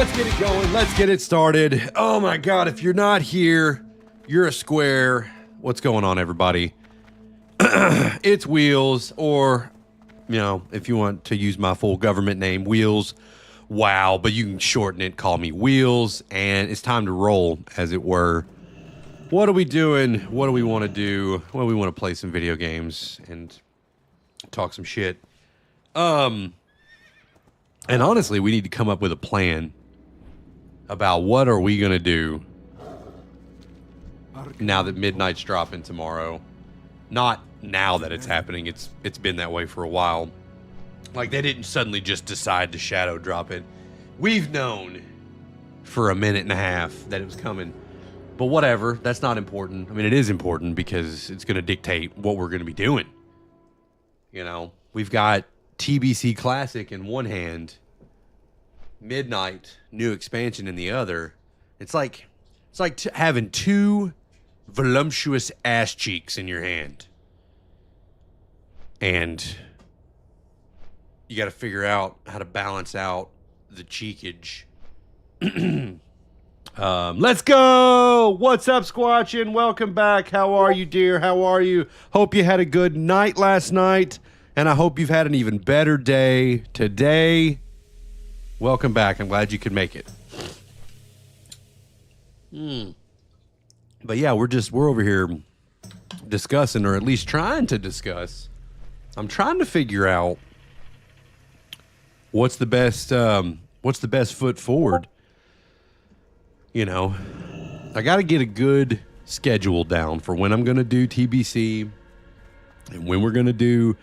Let's get it going. Let's get it started. Oh my God, if you're not here, you're a square. What's going on, everybody? It's Wheels, or, you know, if you want to use my full government name, Wheels. Wow, but you can shorten it, call me Wheels, and it's time to roll, as it were. What are we doing? What do we want to do? Well, we want to play some video games and talk some shit. And honestly, we need to come up with a plan about what are we going to do now that Midnight's dropping tomorrow. Not now that it's happening. It's been that way for a while. Like, they didn't suddenly just decide to shadow drop it. We've known for a minute and a half that it was coming. But whatever, that's not important. I mean, it is important because it's going to dictate what we're going to be doing. You know, we've got TBC Classic in one hand, Midnight new expansion in the other. It's like having two voluptuous ass cheeks in your hand. And you got to figure out how to balance out the cheekage. Let's go. What's up, Squatchin? Welcome back. How are you, dear? How are you? Hope you had a good night last night, and I hope you've had an even better day today. Welcome back. I'm glad you could make it. But yeah, we're over here discussing, or at least trying to discuss. I'm trying to figure out what's the best foot forward. You know, I got to get a good schedule down for when I'm going to do TBC and when we're going to do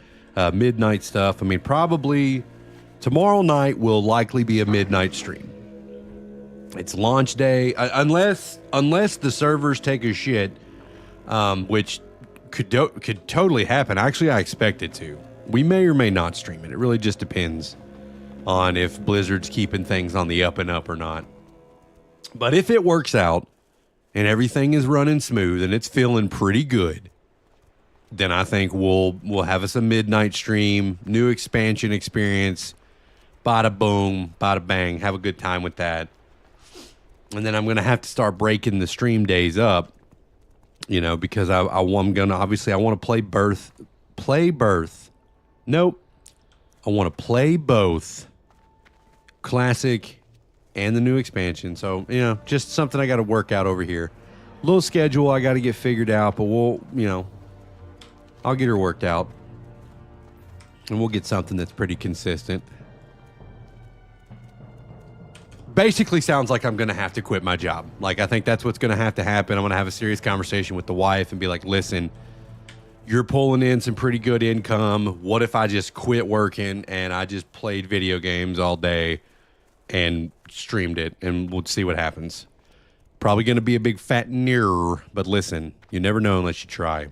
midnight stuff. I mean, probably tomorrow night will likely be a midnight stream. It's launch day, unless the servers take a shit, which could totally happen. Actually, I expect it to. We may or may not stream it. It really just depends on if Blizzard's keeping things on the up and up or not. But if it works out and everything is running smooth and it's feeling pretty good, then I think we'll have us a midnight stream, new expansion experience, bada boom, bada bang, have a good time with that. And then I'm going to have to start breaking the stream days up, you know, because I'm going to, obviously I want to play Birth. Nope. I want to play both Classic and the new expansion. So, you know, just something I got to work out over here. Little schedule I got to get figured out, but I'll get her worked out. And we'll get something that's pretty consistent. Basically sounds like I'm going to have to quit my job. Like, I think that's what's going to happen. I'm going to have a serious conversation with the wife and be like, listen, you're pulling in some pretty good income. What if I just quit working and I just played video games all day and streamed it, and we'll see what happens. Probably going to be a big fat near, but listen, you never know unless you try.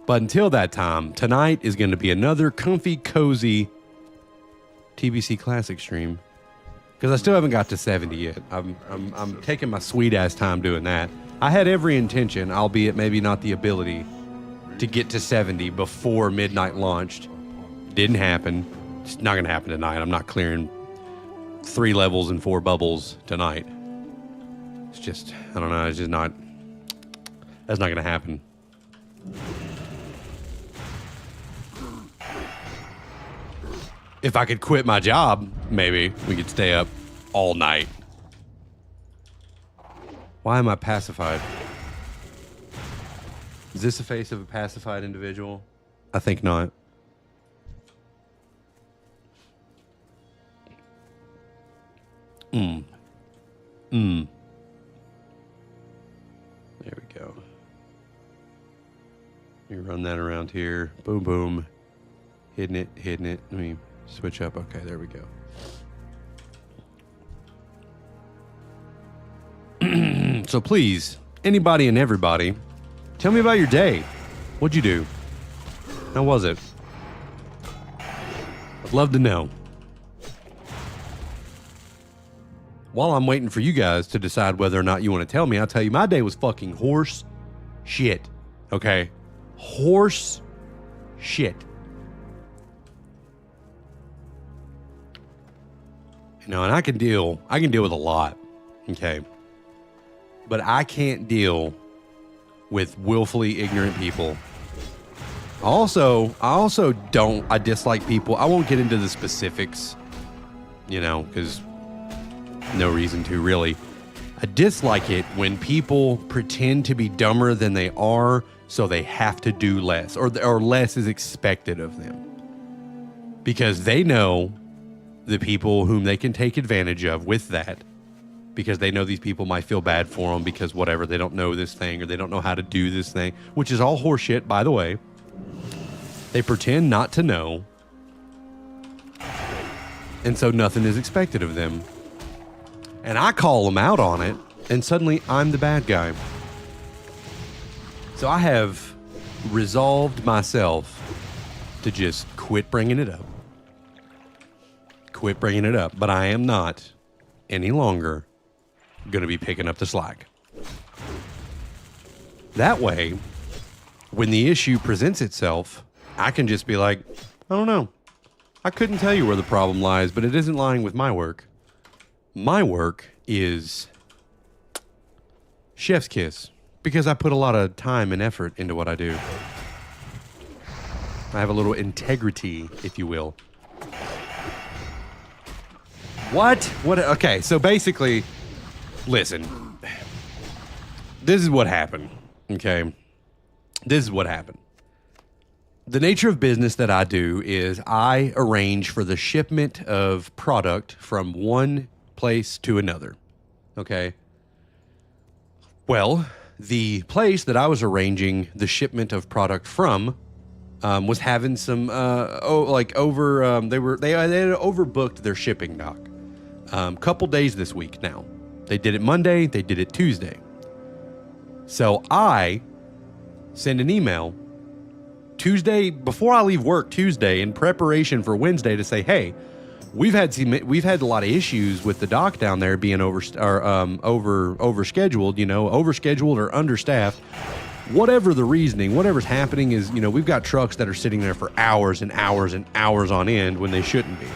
But until that time, tonight is going to be another comfy, cozy TBC Classic stream, because I still haven't got to 70 yet. I'm taking my sweet ass time doing that. I had every intention, albeit maybe not the ability, to get to 70 before midnight launched. Didn't happen. It's not going to happen tonight. I'm not clearing 3 levels and 4 bubbles tonight. It's just, I don't know. It's just not, that's not going to happen. If I could quit my job, maybe we could stay up all night. Why am I pacified? Is this the face of a pacified individual? I think not. There we go. You run that around here. Boom, boom. Hitting it. Let me switch up. Okay, there we go. So please, anybody and everybody, tell me about your day. What'd you do? How was it? I'd love to know. While I'm waiting for you guys to decide whether or not you want to tell me, I'll tell you my day was fucking horse shit. Okay? Horse shit. You know, and I can deal with a lot, okay? But I can't deal with willfully ignorant people. I dislike people. I won't get into the specifics, you know, because no reason to really. I dislike it when people pretend to be dumber than they are, so they have to do less, or less is expected of them. Because they know the people whom they can take advantage of with that, because they know these people might feel bad for them because whatever, they don't know this thing or they don't know how to do this thing, which is all horseshit, by the way. They pretend not to know, and so nothing is expected of them. And I call them out on it, and suddenly I'm the bad guy. So I have resolved myself to just quit bringing it up. Quit bringing it up, but I am not any longer going to be picking up the slack. That way, when the issue presents itself, I can just be like, I don't know. I couldn't tell you where the problem lies, but it isn't lying with my work. My work is chef's kiss, because I put a lot of time and effort into what I do. I have a little integrity, if you will. What? Okay, so basically, listen. This is what happened, okay? This is what happened. The nature of business that I do is I arrange for the shipment of product from one place to another, okay? Well, the place that I was arranging the shipment of product from was having some they had overbooked their shipping dock. Couple days this week now. They did it Monday, they did it Tuesday. So I send an email Tuesday before I leave work Tuesday in preparation for Wednesday to say, hey, we've had a lot of issues with the dock down there being overscheduled, you know, overscheduled or understaffed. Whatever the reasoning, whatever's happening is, you know, we've got trucks that are sitting there for hours and hours and hours on end when they shouldn't be.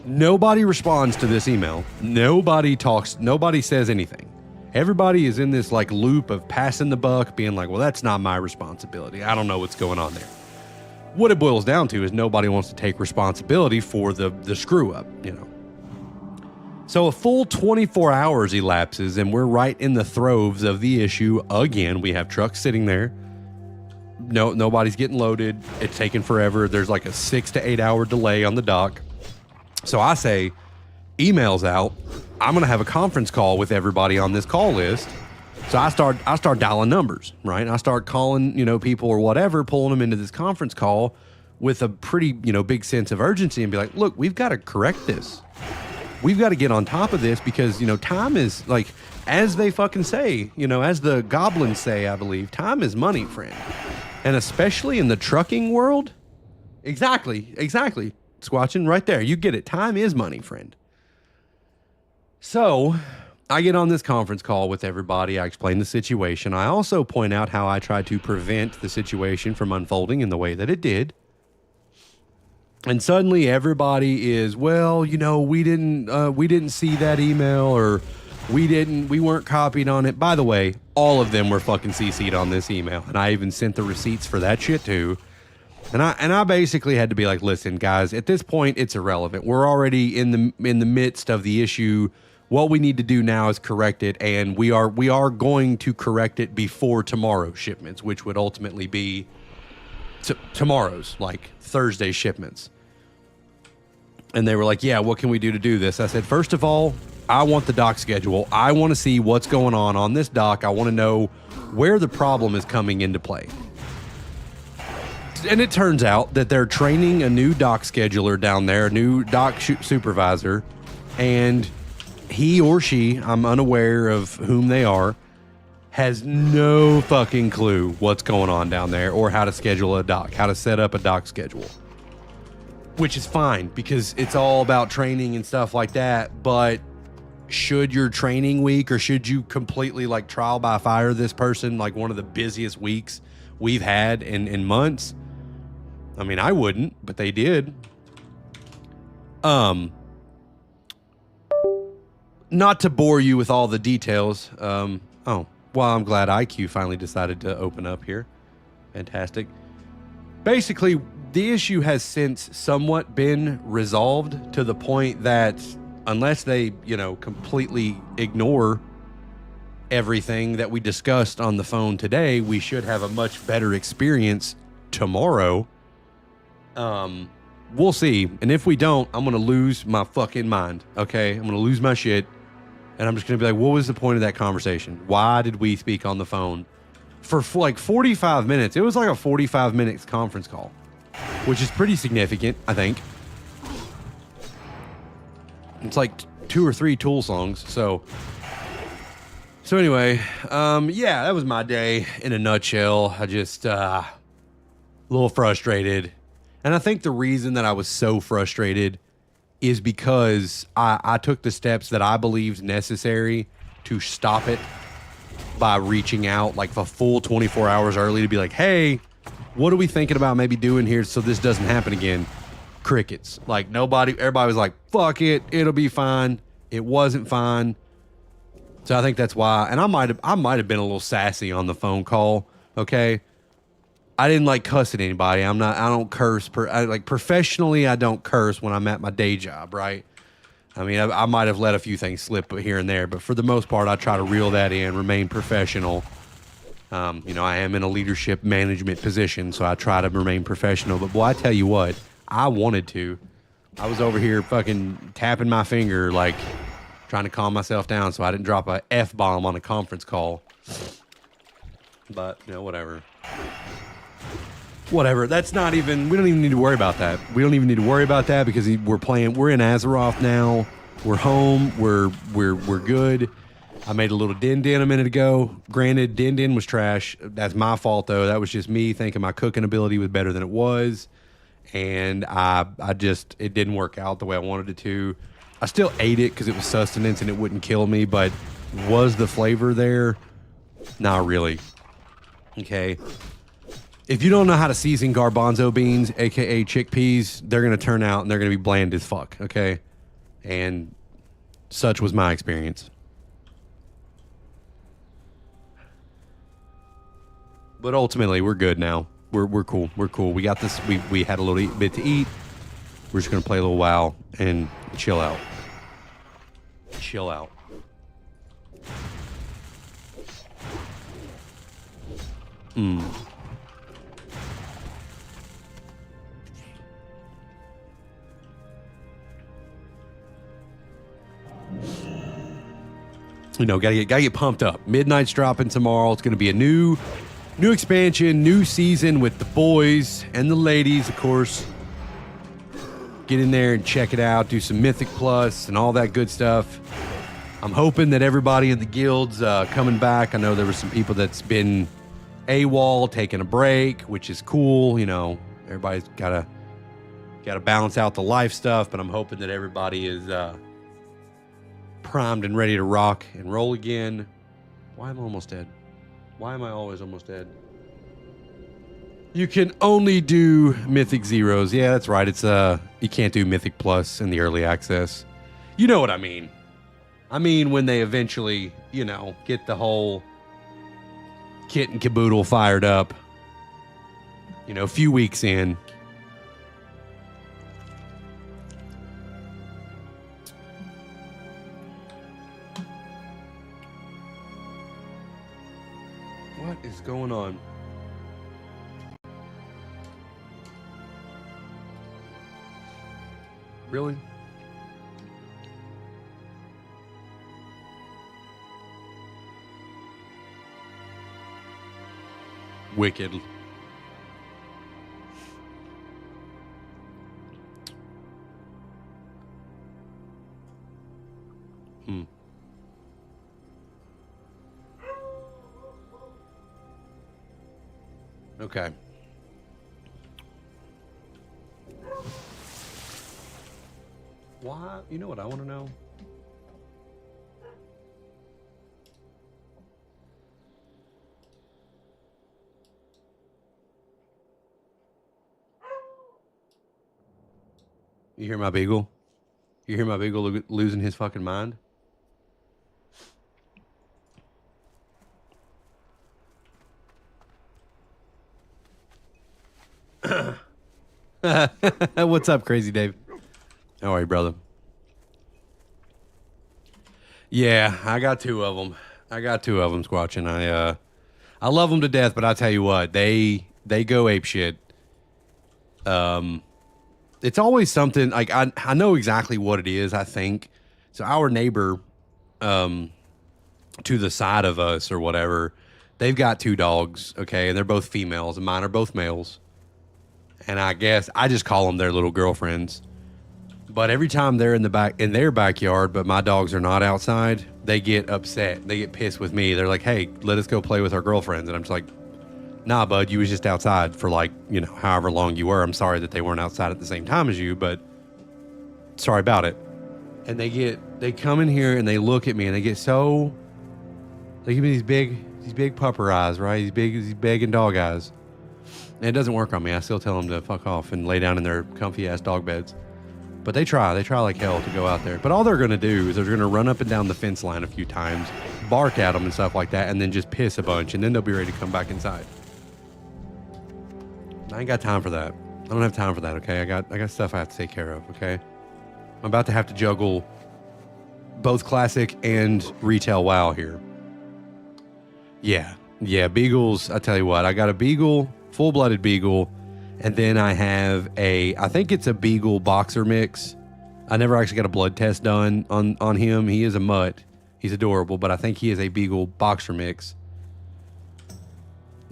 Nobody responds to this email. Nobody talks. Nobody says anything. Everybody is in this like loop of passing the buck, being like, well, that's not my responsibility. I don't know what's going on there. What it boils down to is nobody wants to take responsibility for the screw up, you know. So a full 24 hours elapses and we're right in the throes of the issue again. We have trucks sitting there. Nobody's getting loaded. It's taking forever. There's like a 6 to 8 hour delay on the dock. So I say, emails out. I'm going to have a conference call with everybody on this call list. So I start dialing numbers, right? I start calling, you know, people or whatever, pulling them into this conference call with a pretty, you know, big sense of urgency and be like, look, we've got to correct this. We've got to get on top of this because, you know, time is like, as they fucking say, you know, as the goblins say, I believe, time is money, friend. And especially in the trucking world. Exactly. Squatching right there. You get it. Time is money, friend. So I get on this conference call with everybody. I explain the situation. I also point out how I tried to prevent the situation from unfolding in the way that it did. And suddenly everybody is, well, you know, we didn't see that email, or we weren't copied on it. By the way, all of them were fucking CC'd on this email. And I even sent the receipts for that shit too. And I basically had to be like, listen, guys, at this point, it's irrelevant. We're already in the midst of the issue. What we need to do now is correct it, and we are going to correct it before tomorrow's shipments, which would ultimately be tomorrow's, like Thursday shipments. And they were like, yeah, what can we do to do this? I said, first of all, I want the dock schedule. I want to see what's going on this dock. I want to know where the problem is coming into play. And it turns out that they're training a new dock scheduler down there, a new dock supervisor, and he or she, I'm unaware of whom they are, has no fucking clue what's going on down there or how to schedule a dock, how to set up a dock schedule. Which is fine because it's all about training and stuff like that. But should your training week, or should you completely like trial by fire this person like one of the busiest weeks we've had in months. I mean, I wouldn't, but they did. Not to bore you with all the details. Oh, well, I'm glad IQ finally decided to open up here. Fantastic. Basically, the issue has since somewhat been resolved to the point that unless they, completely ignore everything that we discussed on the phone today, we should have a much better experience tomorrow. We'll see. And if we don't, I'm going to lose my fucking mind. Okay. I'm going to lose my shit. And I'm just going to be like, what was the point of that conversation? Why did we speak on the phone for like 45 minutes? It was like a 45 minutes conference call, which is pretty significant, I think. It's like 2 or 3 Tool songs. So anyway, yeah, that was my day in a nutshell. I just, a little frustrated. And I think the reason that I was so frustrated is because I took the steps that I believed necessary to stop it by reaching out like a full 24 hours early to be like, hey, what are we thinking about maybe doing here so this doesn't happen again? Crickets. Like everybody was like, fuck it, it'll be fine. It wasn't fine. So I think that's why, and I might have been a little sassy on the phone call, okay? I didn't like cuss at anybody. I don't curse. Professionally, I don't curse when I'm at my day job, right? I mean, I might have let a few things slip here and there, but for the most part, I try to reel that in, remain professional. I am in a leadership management position, so I try to remain professional. But boy, I tell you what, I wanted to. I was over here fucking tapping my finger, like trying to calm myself down so I didn't drop a F-bomb on a conference call. But, whatever. Whatever. That's not even. We don't even need to worry about that. We don't even need to worry about that because we're in Azeroth now. We're home. We're good. I made a little din a minute ago. Granted, din was trash. That's my fault though. That was just me thinking my cooking ability was better than it was, and it didn't work out the way I wanted it to. I still ate it because it was sustenance and it wouldn't kill me, but was the flavor there? Not really. Okay. If you don't know how to season garbanzo beans, aka chickpeas, they're going to turn out and they're going to be bland as fuck, okay? And such was my experience. But ultimately, we're good now. We're cool. We're cool. We got this. We had a little bit to eat. We're just going to play a little WoW and chill out. Chill out. Gotta get pumped up. Midnight's dropping tomorrow. It's gonna be a new expansion, new season with the boys and the ladies, of course. Get in there and check it out. Do some Mythic Plus and all that good stuff. I'm hoping that everybody in the guild's coming back. I know there were some people that's been AWOL, taking a break, which is cool. Everybody's gotta balance out the life stuff, but I'm hoping that everybody is primed and ready to rock and roll again. Why am I almost dead? Why am I always almost dead? You can only do Mythic Zeros. Yeah, that's right. It's you can't do Mythic Plus in the early access. You know what I mean. I mean when they eventually, get the whole kit and caboodle fired up. A few weeks in. What is going on? Really? Wicked. Okay. Why? You know what I want to know? You hear my beagle? You hear my beagle losing his fucking mind? What's up, Crazy Dave? How are you, brother? Yeah, I got two of them. Squatching. I love them to death, but I tell you what, they go ape shit. It's always something like I know exactly what it is. I think so. Our neighbor, to the side of us or whatever, they've got two dogs. Okay, and they're both females, and mine are both males. And I guess I just call them their little girlfriends. But every time they're in their backyard, but my dogs are not outside, they get upset. They get pissed with me. They're like, "Hey, let us go play with our girlfriends." And I'm just like, "Nah, bud, you was just outside for like, however long you were. I'm sorry that they weren't outside at the same time as you, but sorry about it." And they come in here and they look at me and they give me these big pupper eyes, right? These big and dog eyes. And it doesn't work on me. I still tell them to fuck off and lay down in their comfy ass dog beds. But they try like hell to go out there. But all they're going to do is they're going to run up and down the fence line a few times, bark at them and stuff like that, and then just piss a bunch, and then they'll be ready to come back inside. I ain't got time for that. I don't have time for that, okay? I got stuff I have to take care of, okay? I'm about to have to juggle both classic and retail WoW here. Yeah, beagles, I tell you what, I got a beagle, full-blooded beagle, and then I have I think it's a beagle boxer mix. I never actually got a blood test done on him. He is a mutt. He's adorable, but I think he is a beagle boxer mix.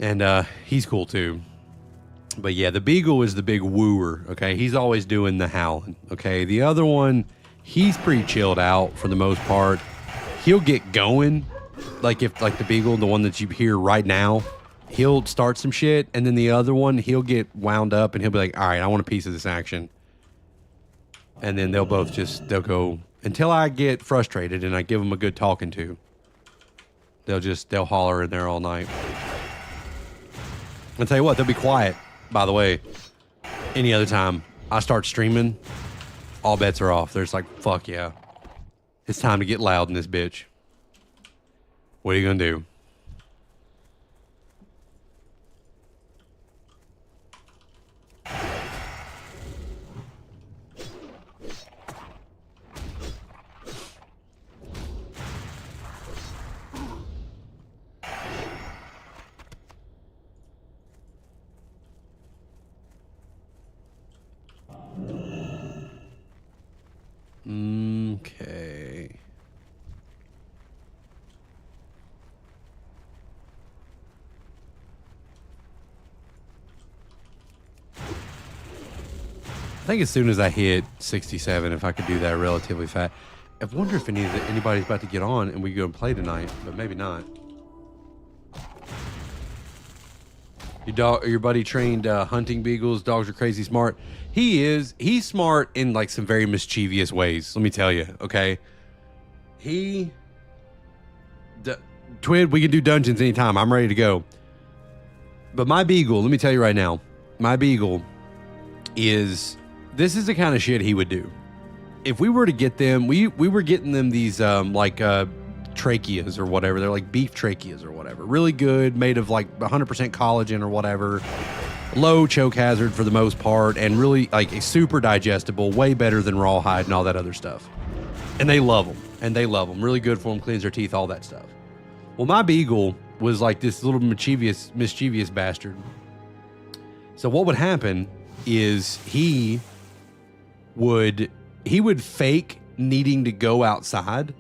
And he's cool too. But yeah, the beagle is the big wooer, okay? He's always doing the howling, okay? The other one, he's pretty chilled out for the most part. He'll get going, like the beagle, the one that you hear right now, he'll start some shit, and then the other one, he'll get wound up, and he'll be like, all right, I want a piece of this action. And then they'll go, until I get frustrated and I give them a good talking to. They'll holler in there all night. I'll tell you what, they'll be quiet, by the way. Any other time I start streaming, all bets are off. There's like, fuck yeah. It's time to get loud in this bitch. What are you going to do? Okay. I think as soon as I hit 67, if I could do that relatively fast. I wonder if anybody's about to get on and we go and play tonight, but maybe not. Your buddy trained hunting beagles. Dogs are crazy smart. He is. He's smart in like some very mischievous ways. Let me tell you. Okay. Twid, we can do dungeons anytime. I'm ready to go. But my beagle, let me tell you right now, my beagle this is the kind of shit he would do. If we were to get them, we were getting them these tracheas or whatever. They're like beef tracheas or whatever. Really good, made of like 100% collagen or whatever. Low choke hazard for the most part, and really like a super digestible, way better than rawhide and all that other stuff. And they love them. Really good for them, cleans their teeth, all that stuff. Well, my beagle was like this little mischievous bastard. So what would happen is he would fake needing to go outside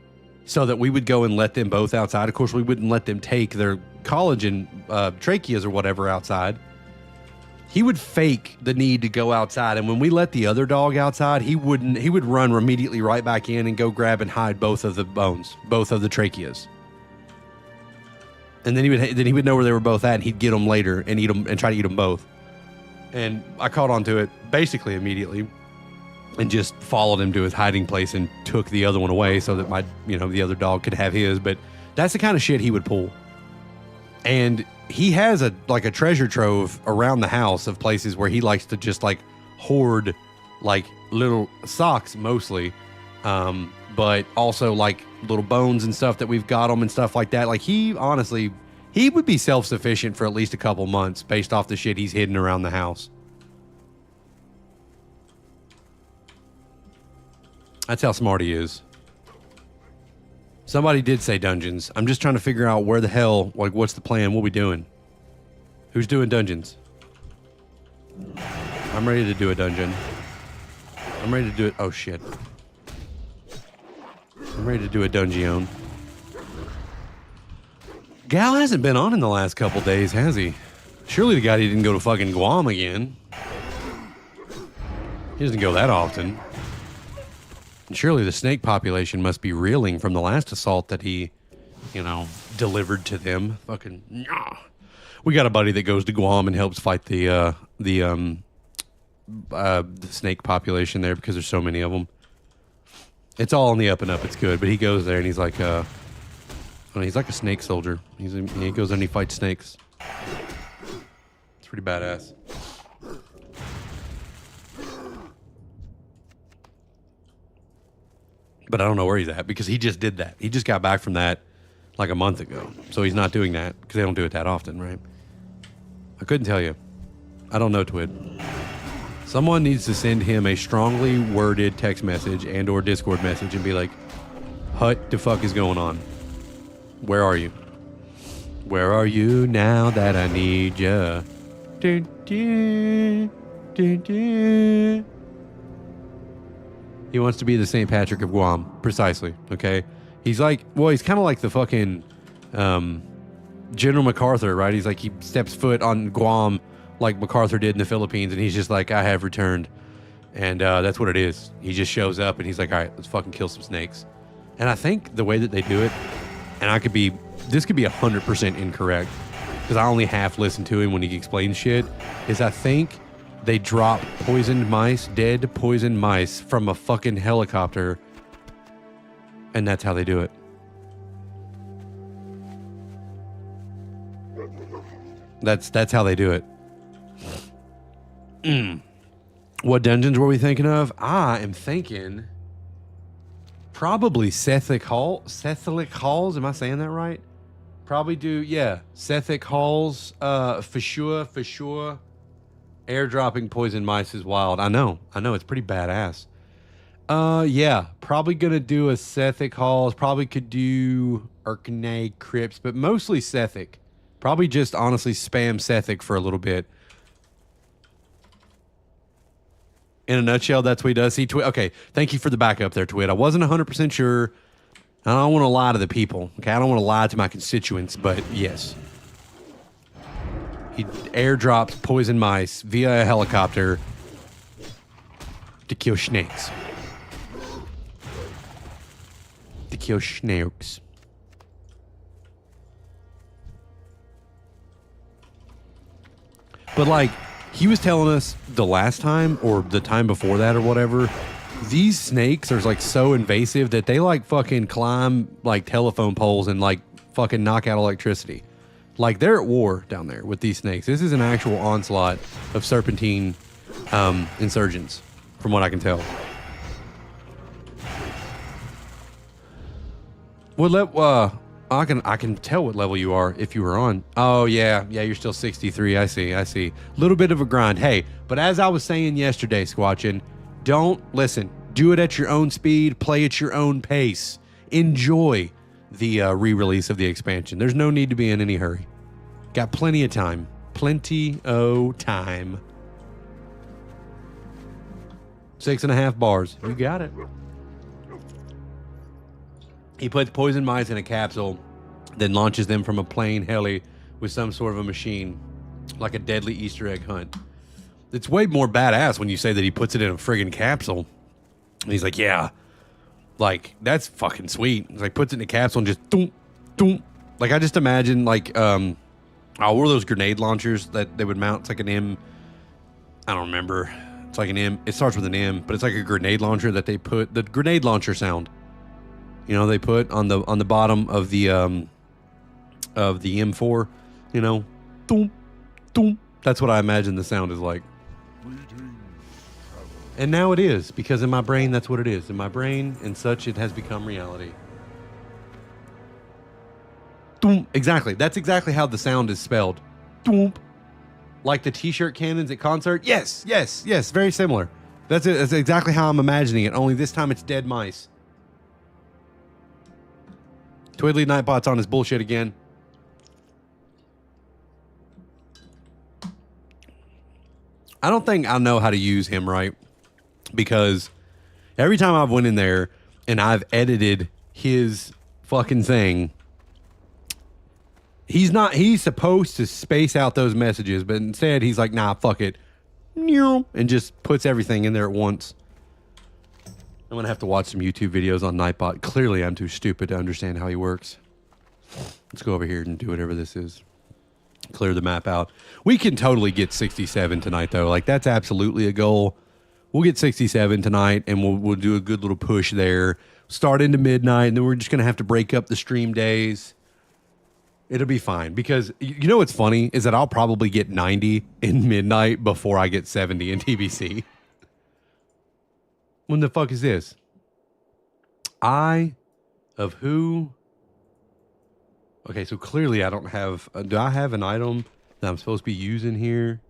so that we would go and let them both outside. Of course, we wouldn't let them take their collagen tracheas or whatever outside. He would fake the need to go outside, and when we let the other dog outside, he would run immediately right back in and go grab and hide both of the bones, both of the tracheas. And then he would know where they were both at, and he'd get them later and eat them and try to eat them both. And I caught on to it basically immediately and just followed him to his hiding place and took the other one away so that the other dog could have his. But that's the kind of shit he would pull. And he has a treasure trove around the house of places where he likes to just like hoard like little socks mostly, but also like little bones and stuff that we've got him and stuff like that. Like he honestly, he would be self-sufficient for at least a couple months based off the shit he's hidden around the house. That's how smart he is. Somebody did say dungeons. I'm just trying to figure out where the hell, like, what's the plan? What we doing? Who's doing dungeons? I'm ready to do a dungeon. I'm ready to do it. Oh, shit. I'm ready to do a dungeon. Gal hasn't been on in the last couple days, has he? Surely the guy didn't go to fucking Guam again. He doesn't go that often. And surely the snake population must be reeling from the last assault that he, you know, delivered to them. Fucking, nah. We got a buddy that goes to Guam and helps fight the snake population there because there's so many of them. It's all on the up and up. It's good, but he goes there and he's like, he's like a snake soldier. He goes there and he fights snakes. It's pretty badass. But I don't know where he's at because he just did that. He just got back from that like a month ago. So he's not doing that because they don't do it that often, right? I couldn't tell you. I don't know, Twid. Someone needs to send him a strongly worded text message and or Discord message and be like, what the fuck is going on? Where are you? Where are you now that I need ya? Dun, dun, dun, dun. He wants to be the St. Patrick of Guam. Precisely. Okay. He's like, well, he's kind of like the fucking General MacArthur, right? He's like, he steps foot on Guam like MacArthur did in the Philippines, and he's just like, I have returned. And that's what it is. He just shows up and he's like, all right, let's fucking kill some snakes. And I think the way that they do it, and this could be 100% incorrect because I only half listen to him when he explains shit, is I think they drop poisoned mice, dead poisoned mice from a fucking helicopter, and that's how they do it. That's how they do it. What dungeons were we thinking of? I am thinking probably Sethic Halls. Am I saying that right? Probably do, yeah. Sethic Halls, for sure. Airdropping poison mice is wild. I know. It's pretty badass. Yeah. Probably gonna do a Sethic Halls. Probably could do Urknay Crypts, but mostly Sethic. Probably just honestly spam Sethic for a little bit. In a nutshell, that's what he does. See, okay, thank you for the backup there, Twit. I wasn't 100% sure. I don't want to lie to the people. Okay, I don't want to lie to my constituents, but yes. He airdrops poison mice via a helicopter to kill snakes. To kill snakes. But like, he was telling us the last time or the time before that or whatever, these snakes are like so invasive that they like fucking climb like telephone poles and like fucking knock out electricity. Like they're at war down there with these snakes. This is an actual onslaught of serpentine insurgents, from what I can tell. I can tell what level you are if you were on. Oh yeah, you're still 63. I see. Little bit of a grind. Hey, but as I was saying yesterday, Squatchin, don't listen. Do it at your own speed. Play at your own pace. Enjoy the re-release of the expansion. There's no need to be in any hurry. Got plenty of time. Plenty of time. 6.5 bars. You got it. He puts poison mice in a capsule, then launches them from a plane heli with some sort of a machine, like a deadly Easter egg hunt. It's way more badass when you say that he puts it in a friggin' capsule. And he's like, yeah, like, that's fucking sweet. He's like, puts it in a capsule and just, doom, doom. Like, I just imagine, like, what were those grenade launchers that they would mount? It's like an M, I don't remember. It's like an M, it starts with an M, but it's like a grenade launcher that they put, the grenade launcher sound. You know, they put on the bottom of the M4, you know, doom, doom. That's what I imagine the sound is like. And now it is, because in my brain, that's what it is. In my brain, and such, it has become reality. Doom. Exactly. That's exactly how the sound is spelled. Doom. Like the t-shirt cannons at concert. Yes, yes, yes. Very similar. That's it. That's exactly how I'm imagining it. Only this time it's dead mice. Twiddly Nightbot's on his bullshit again. I don't think I know how to use him right. Because every time I've went in there and I've edited his fucking thing, he's supposed to space out those messages, but instead he's like, nah, fuck it. And just puts everything in there at once. I'm going to have to watch some YouTube videos on Nightbot. Clearly I'm too stupid to understand how he works. Let's go over here and do whatever this is. Clear the map out. We can totally get 67 tonight, though. Like, that's absolutely a goal. We'll get 67 tonight, and we'll do a good little push there. Start into midnight, and then we're just going to have to break up the stream days. It'll be fine, because you know what's funny is that I'll probably get 90 in midnight before I get 70 in TBC. When the fuck is this? Eye of who? Okay, so clearly I don't have... do I have an item that I'm supposed to be using here?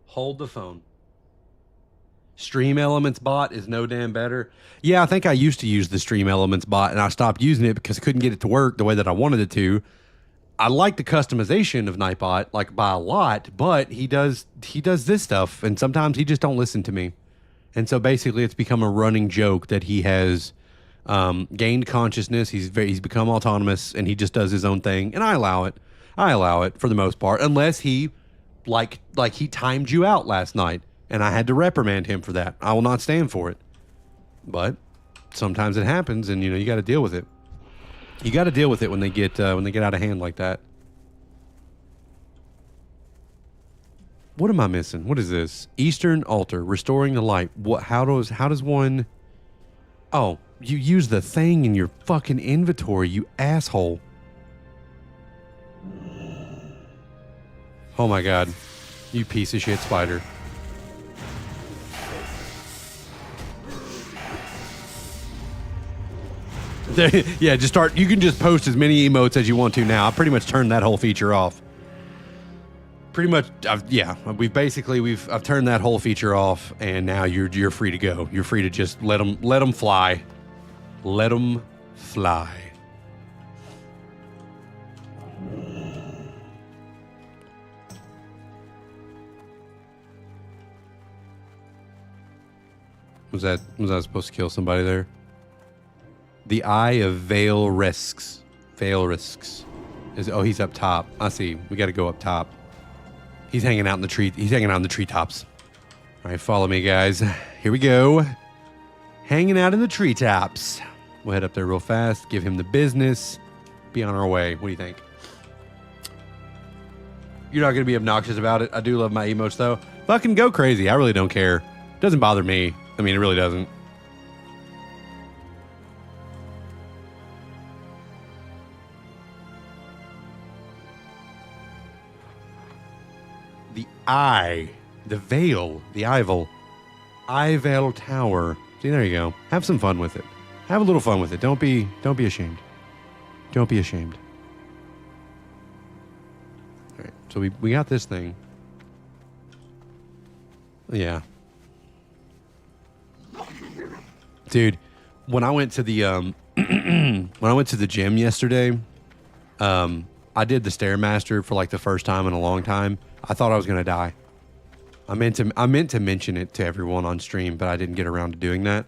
Hold the phone. Stream Elements bot is no damn better. Yeah, I think I used to use the Stream Elements bot, and I stopped using it because I couldn't get it to work the way that I wanted it to. I like the customization of Nightbot, like, by a lot, but he does this stuff, and sometimes he just don't listen to me. And so basically it's become a running joke that he has gained consciousness. He's become autonomous, and he just does his own thing, and I allow it. I allow it for the most part, unless he like he timed you out last night, and I had to reprimand him for that. I will not stand for it. But sometimes it happens, and you got to deal with it. You got to deal with it when they get out of hand like that. What am I missing? What is this? Eastern Altar, restoring the light. What? How does one? Oh, you use the thing in your fucking inventory, you asshole. Oh my god, you piece of shit spider. Yeah, just start. You can just post as many emotes as you want to now. I pretty much turned that whole feature off. Pretty much, I've turned that whole feature off, and now you're free to go. You're free to just let them fly. Let them fly. Was I supposed to kill somebody there? The Eye of Fel Reavers. Fel Reavers. He's up top. I see. We got to go up top. He's hanging out in the tree. He's hanging out in the treetops. All right, follow me, guys. Here we go. Hanging out in the treetops. We'll head up there real fast. Give him the business. Be on our way. What do you think? You're not going to be obnoxious about it. I do love my emotes, though. Fucking go crazy. I really don't care. Doesn't bother me. I mean, it really doesn't. The Eye, the Veil, the Ivel Tower. See, there you go. Have some fun with it. Have a little fun with it. Don't be ashamed. Don't be ashamed. All right, so we got this thing. Yeah. Dude, when I went to the gym yesterday, I did the Stairmaster for like the first time in a long time. I thought I was gonna die. I meant to mention it to everyone on stream, but I didn't get around to doing that.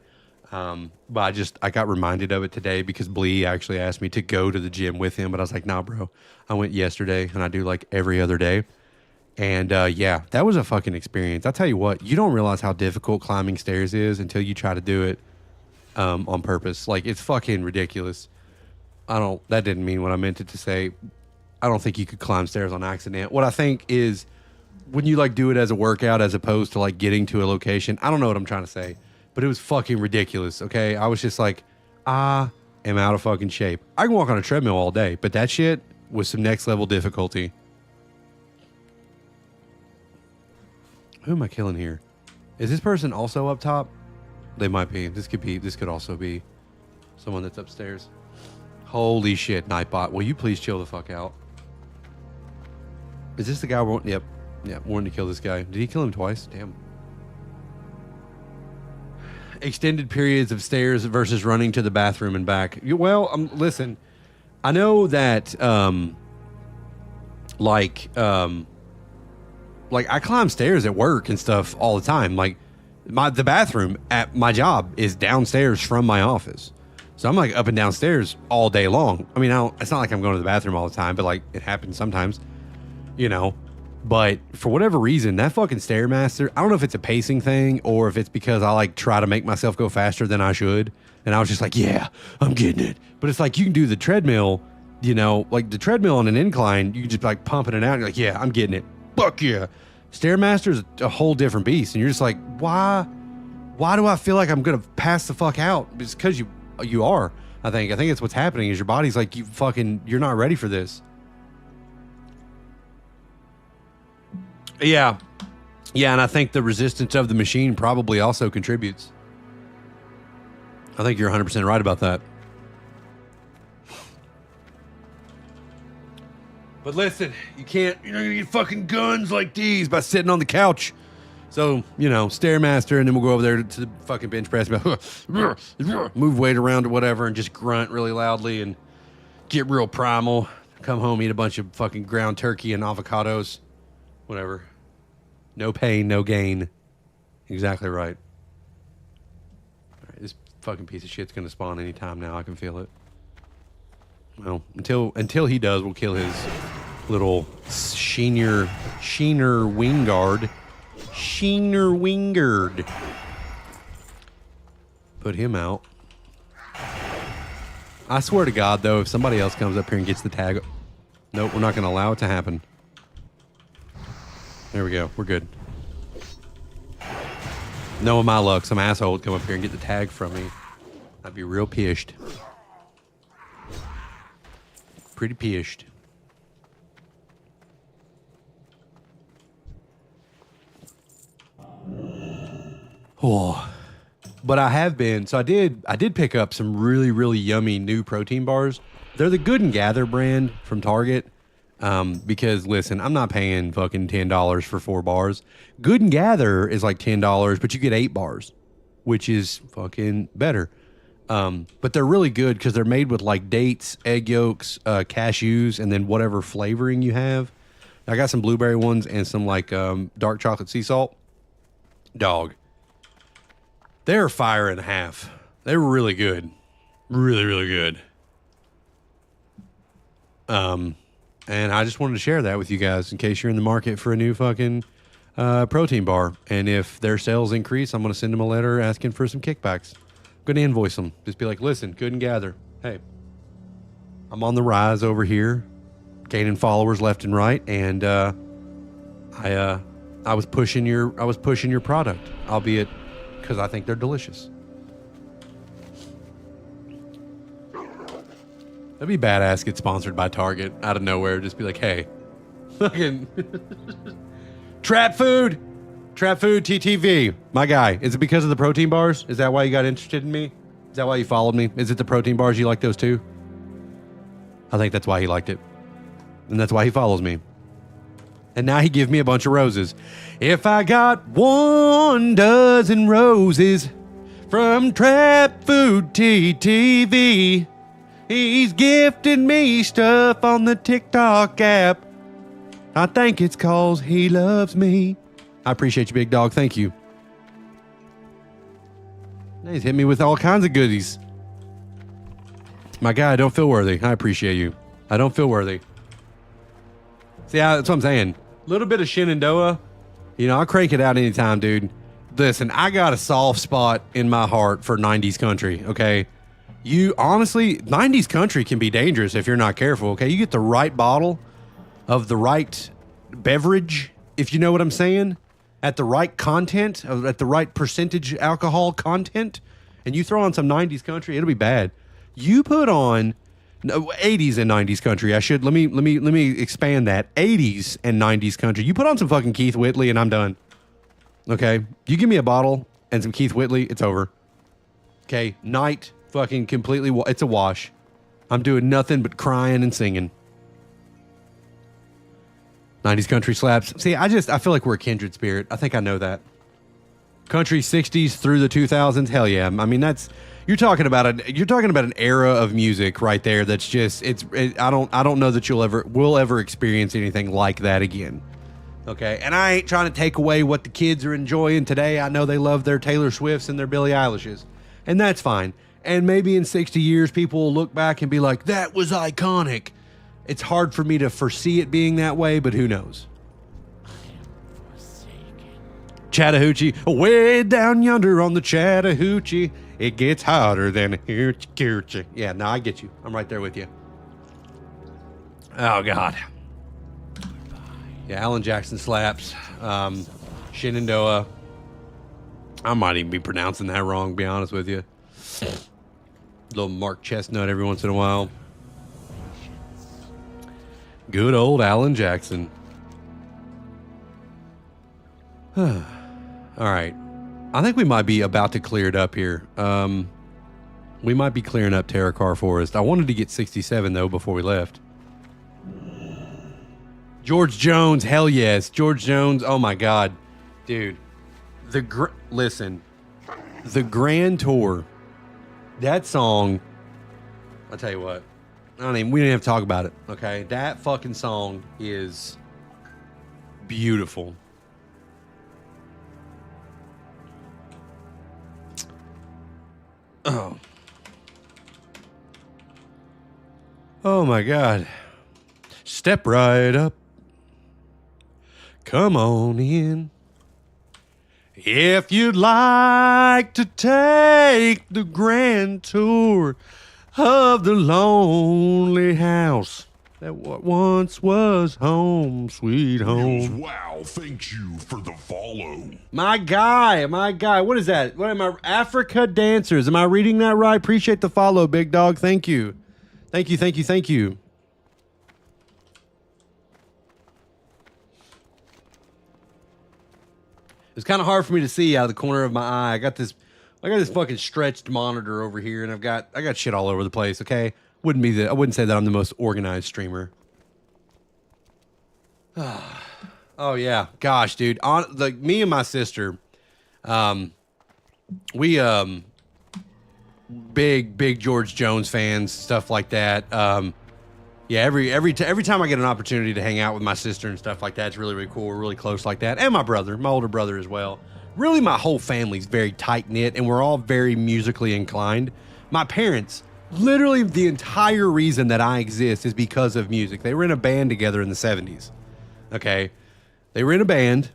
But I got reminded of it today because Blee actually asked me to go to the gym with him, but I was like, nah, bro. I went yesterday, and I do like every other day. And yeah, that was a fucking experience. I'll tell you what, you don't realize how difficult climbing stairs is until you try to do it on purpose. Like, it's fucking ridiculous. That didn't mean what I meant it to say. I don't think you could climb stairs on accident. What I think is when you like do it as a workout as opposed to like getting to a location, I don't know what I'm trying to say, but it was fucking ridiculous. Okay. I was just like, I am out of fucking shape. I can walk on a treadmill all day, but that shit was some next level difficulty. Who am I killing here? Is this person also up top? They might be. This could also be someone that's upstairs. Holy shit, Nightbot. Will you please chill the fuck out? Is this the guy? Yep. Wanting to kill this guy. Did he kill him twice? Damn. Extended periods of stairs versus running to the bathroom and back. Well, listen. I know that, like I climb stairs at work and stuff all the time. Like the bathroom at my job is downstairs from my office. So I'm like up and downstairs all day long. I mean, it's not like I'm going to the bathroom all the time, but like it happens sometimes, you know. But for whatever reason, that fucking Stairmaster, I don't know if it's a pacing thing or if it's because I like try to make myself go faster than I should. And I was just like, yeah, I'm getting it. But it's like you can do the treadmill, you know, like the treadmill on an incline, you can just like pumping it out. And you're like, yeah, I'm getting it. Fuck yeah. Stairmaster is a whole different beast. And you're just like, why do I feel like I'm going to pass the fuck out? It's because you are, I think it's what's happening is your body's like, you're not ready for this. Yeah. And I think the resistance of the machine probably also contributes. I think you're 100% right about that. But listen, you can't, get fucking guns like these by sitting on the couch. So, Stairmaster, and then we'll go over there to the fucking bench press, move weight around or whatever, and just grunt really loudly and get real primal. Come home, eat a bunch of fucking ground turkey and avocados. Whatever. No pain, no gain. Exactly right. All right, this fucking piece of shit's gonna spawn anytime now. I can feel it. Well, until he does, we'll kill his little Sheener Wingard. Sheener Wingard. Put him out. I swear to God, though, if somebody else comes up here and gets the tag... Nope, we're not going to allow it to happen. There we go. We're good. Knowing my luck, some asshole would come up here and get the tag from me. I'd be real pissed. Pretty pissed. Oh, but I have been. So I did pick up some really, really yummy new protein bars. They're the Good and Gather brand from Target. Because listen, I'm not paying fucking $10 for 4 bars. Good and Gather is like $10, but you get 8 bars, which is fucking better. But they're really good because they're made with like dates, egg yolks, cashews, and then whatever flavoring you have. I got some blueberry ones and some like dark chocolate sea salt. Dog. They're fire and a half. They're really good. Really, really good. And I just wanted to share that with you guys in case you're in the market for a new fucking protein bar. And if their sales increase, I'm going to send them a letter asking for some kickbacks. I'm going to invoice them. Just be like, listen, Good and Gather. Hey, I'm on the rise over here, gaining followers left and right, and I was pushing your product, albeit because I think they're delicious. That'd be badass. Get sponsored by Target out of nowhere. Just be like, hey, fucking Trap Food TTV, my guy. Is it because of the protein bars? Is that why you got interested in me? Is that why you followed me? Is it the protein bars? You like those too? I think that's why he liked it, and that's why he follows me. And now he give me a bunch of roses. If I got 1 dozen roses from Trap Food TTV. He's gifted me stuff on the TikTok app. I think it's cause he loves me. I appreciate you, big dog. Thank you. He's hit me with all kinds of goodies. My guy, I don't feel worthy. I appreciate you. I don't feel worthy. See, that's what I'm saying. A little bit of Shenandoah. I'll crank it out anytime, dude. Listen, I got a soft spot in my heart for 90s country, okay? You honestly, 90s country can be dangerous if you're not careful, okay? You get the right bottle of the right beverage, if you know what I'm saying, at the right content, at the right percentage alcohol content, and you throw on some 90s country, it'll be bad. You put on 80s and 90s country. Let me expand that. 80s and 90s country. You put on some fucking Keith Whitley and I'm done. Okay, you give me a bottle and some Keith Whitley, it's over. Okay, night, fucking completely, it's a wash. I'm doing nothing but crying and singing. 90s country slaps. See, I feel like we're a kindred spirit. I think I know that. Country 60s through the 2000s, hell yeah. I mean, you're talking about an era of music right there. That's just I don't know that we'll ever experience anything like that again. Okay, and I ain't trying to take away what the kids are enjoying today. I know they love their Taylor Swifts and their Billie Eilishes, and that's fine. And maybe in 60 years, people will look back and be like, that was iconic. It's hard for me to foresee it being that way, but who knows? Chattahoochee, way down yonder on the Chattahoochee, it gets hotter than a hoochie. Yeah, no, I get you. I'm right there with you. Oh, God. Yeah, Alan Jackson slaps. Shenandoah. I might even be pronouncing that wrong, to be honest with you. Little Mark Chestnut every once in a while. Good old Alan Jackson. All right. I think we might be about to clear it up here. We might be clearing up Terracar Forest. I wanted to get 67, though, before we left. George Jones, hell yes. George Jones, oh my God. Dude, listen, the Grand Tour, that song, I'll tell you what, we don't even have to talk about it, okay? That fucking song is beautiful. Oh. Oh my God. Step right up. Come on in. If you'd like to take the grand tour of the lonely house that once was home, sweet home. Wow, thank you for the follow. My guy. What is that? What am I? Africa Dancers. Am I reading that right? Appreciate the follow, big dog. Thank you. Thank you. It's kind of hard for me to see out of the corner of my eye. I got this fucking stretched monitor over here, and I got shit all over the place. Okay, I wouldn't say that I'm the most organized streamer. Oh yeah, gosh, dude. Me and my sister, we big George Jones fans, stuff like that. Yeah, every time I get an opportunity to hang out with my sister and stuff like that, it's really, really cool. We're really close like that. And my older brother as well. Really, my whole family's very tight-knit, and we're all very musically inclined. My parents, literally the entire reason that I exist is because of music. They were in a band together in the 70s. Okay? They were in a band.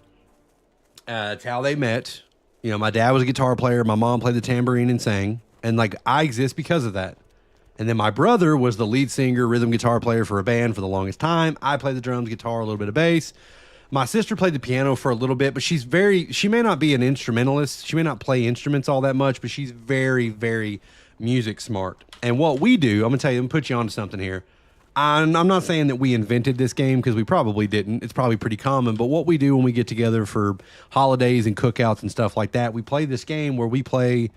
It's how they met. You know, my dad was a guitar player. My mom played the tambourine and sang. And, I exist because of that. And then my brother was the lead singer, rhythm guitar player for a band for the longest time. I played the drums, guitar, a little bit of bass. My sister played the piano for a little bit, but she may not be an instrumentalist. She may not play instruments all that much, but she's very, very music smart. And what we do, I'm going to tell you, I'm going to put you onto something here. I'm not saying that we invented this game because we probably didn't. It's probably pretty common. But what we do when we get together for holidays and cookouts and stuff like that, we play this game where we play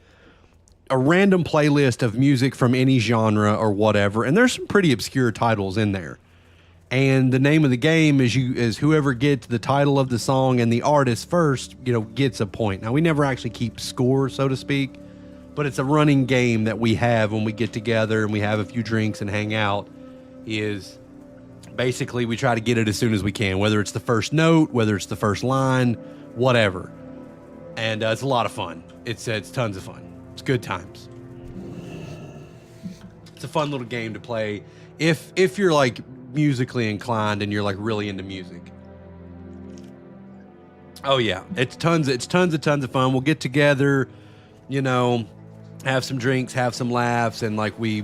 a random playlist of music from any genre or whatever, and there's some pretty obscure titles in there. And the name of the game is whoever gets the title of the song and the artist first, gets a point. Now, we never actually keep score, so to speak, but it's a running game that we have when we get together and we have a few drinks and hang out. Is basically we try to get it as soon as we can, whether it's the first note, whether it's the first line, whatever. And it's a lot of fun. It's tons of fun. It's good times. It's a fun little game to play if you're musically inclined and you're really into music. Oh yeah, it's tons of fun. We'll get together, have some drinks, have some laughs, and we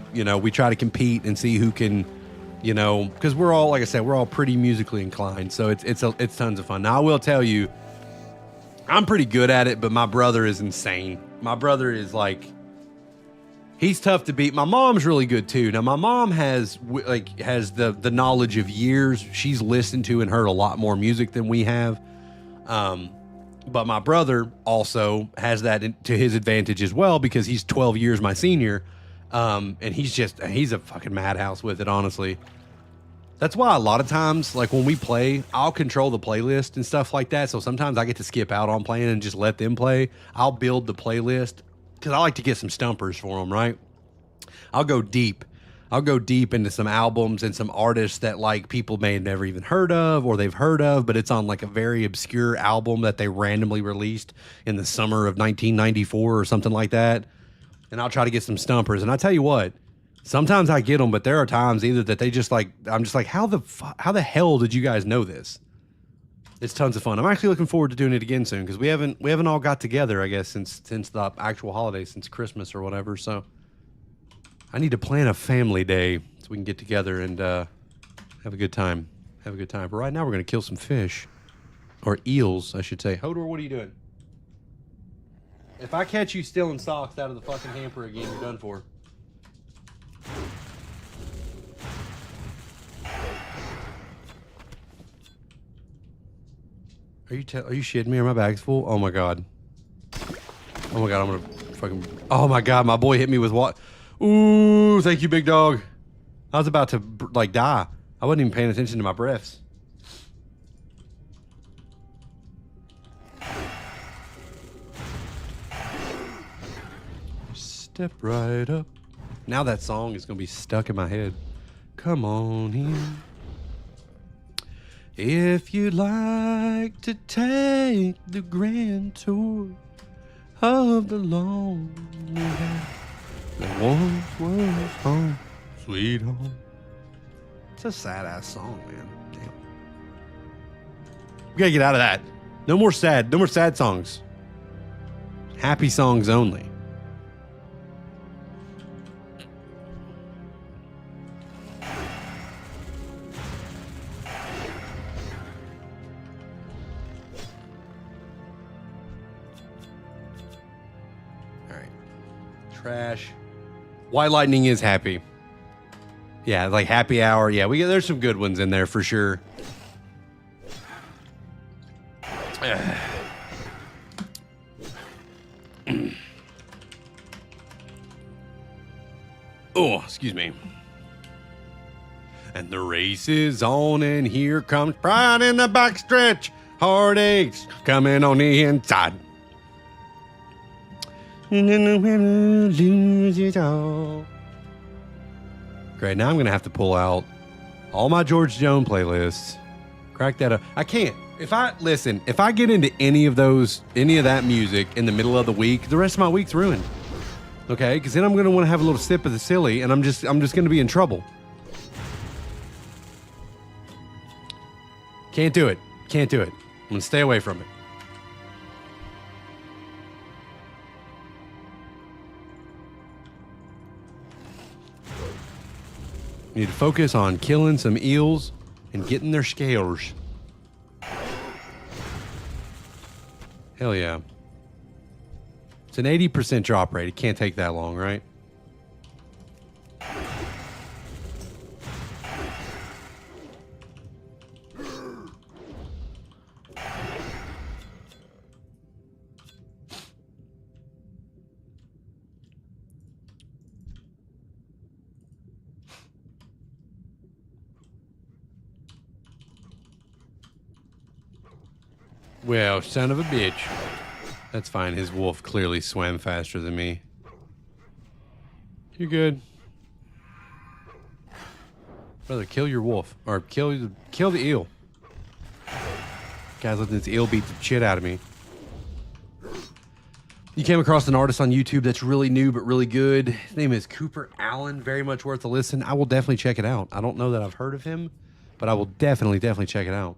try to compete and see who can, because we're all, like I said, we're all pretty musically inclined. So it's tons of fun. Now I will tell you, I'm pretty good at it, but my brother is insane. My brother is he's tough to beat. My mom's really good too. Now my mom has the knowledge of years. She's listened to and heard a lot more music than we have. But my brother also has that to his advantage as well because he's 12 years my senior. And he's a fucking madhouse with it, honestly. That's why a lot of times, like when we play, I'll control the playlist and stuff like that. So sometimes I get to skip out on playing and just let them play. I'll build the playlist because I like to get some stumpers for them, right? I'll go deep. I'll go deep into some albums and some artists that like people may have never even heard of or they've heard of, but it's on like a very obscure album that they randomly released in the summer of 1994 or something like that. And I'll try to get some stumpers. And I tell you what, sometimes I get them, but there are times either that they just like, I'm just like, how the hell did you guys know this? It's tons of fun. I'm actually looking forward to doing it again soon because we haven't all got together, I guess, since the actual holiday, since Christmas or whatever. So I need to plan a family day so we can get together and have a good time. Have a good time. But right now we're going to kill some fish. Or eels, I should say. Hodor, what are you doing? If I catch you stealing socks out of the fucking hamper again, you're done for. Are you shitting me? Are my bags full? Oh my god. Oh my god, I'm gonna fucking... Oh my god, my boy hit me with what? Ooh, thank you, big dog. I was about to, like, die. I wasn't even paying attention to my breaths. Step right up. Now that song is gonna be stuck in my head. Come on in. If you'd like to take the grand tour of the lonely house that once was home, sweet home. It's a sad ass song, man. Damn. We gotta get out of that. No more sad songs. Happy songs only. Trash. White Lightning is happy. Yeah, like Happy Hour. Yeah, there's some good ones in there for sure. Oh, excuse me. And the race is on, and here comes pride in the backstretch. Heartaches coming on the inside. Lose it all. Great, now I'm gonna have to pull out all my George Jones playlists. Crack that up. I can't. If I get into any of that music in the middle of the week, the rest of my week's ruined. Okay, because then I'm gonna want to have a little sip of the silly, and I'm just gonna be in trouble. Can't do it. I'm gonna stay away from it. We need to focus on killing some eels and getting their scales. Hell yeah. It's an 80% drop rate. It can't take that long, right? Well, son of a bitch. That's fine. His wolf clearly swam faster than me. You're good. Brother, kill your wolf. Or kill the eel. Guys, letting this eel beat the shit out of me. You came across an artist on YouTube that's really new but really good. His name is Cooper Allen. Very much worth a listen. I will definitely check it out. I don't know that I've heard of him, but I will definitely check it out.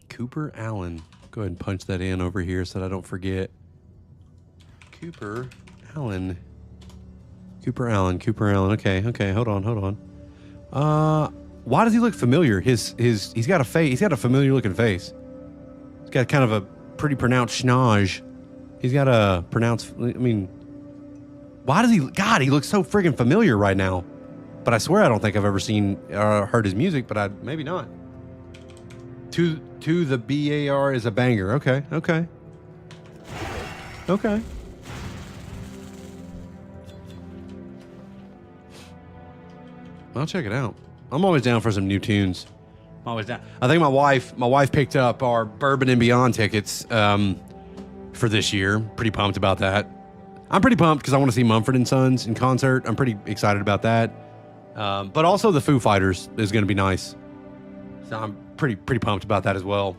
Cooper Allen. Go ahead and punch that in over here so that I don't forget. Cooper Allen. Okay, hold on. Why does he look familiar? He's got a familiar looking face. He's got kind of a pretty pronounced schnoz. He's got a pronounced, why does he, God, he looks so friggin' familiar right now. But I swear I don't think I've ever seen or heard his music, but maybe not. to the BAR is a banger. Okay. I'll check it out. I'm always down for some new tunes. I'm always down. I think my wife picked up our Bourbon and Beyond tickets for this year. Pretty pumped about that. I'm pretty pumped because I want to see Mumford & Sons in concert. I'm pretty excited about that. But also the Foo Fighters is going to be nice. So I'm pretty pumped about that as well.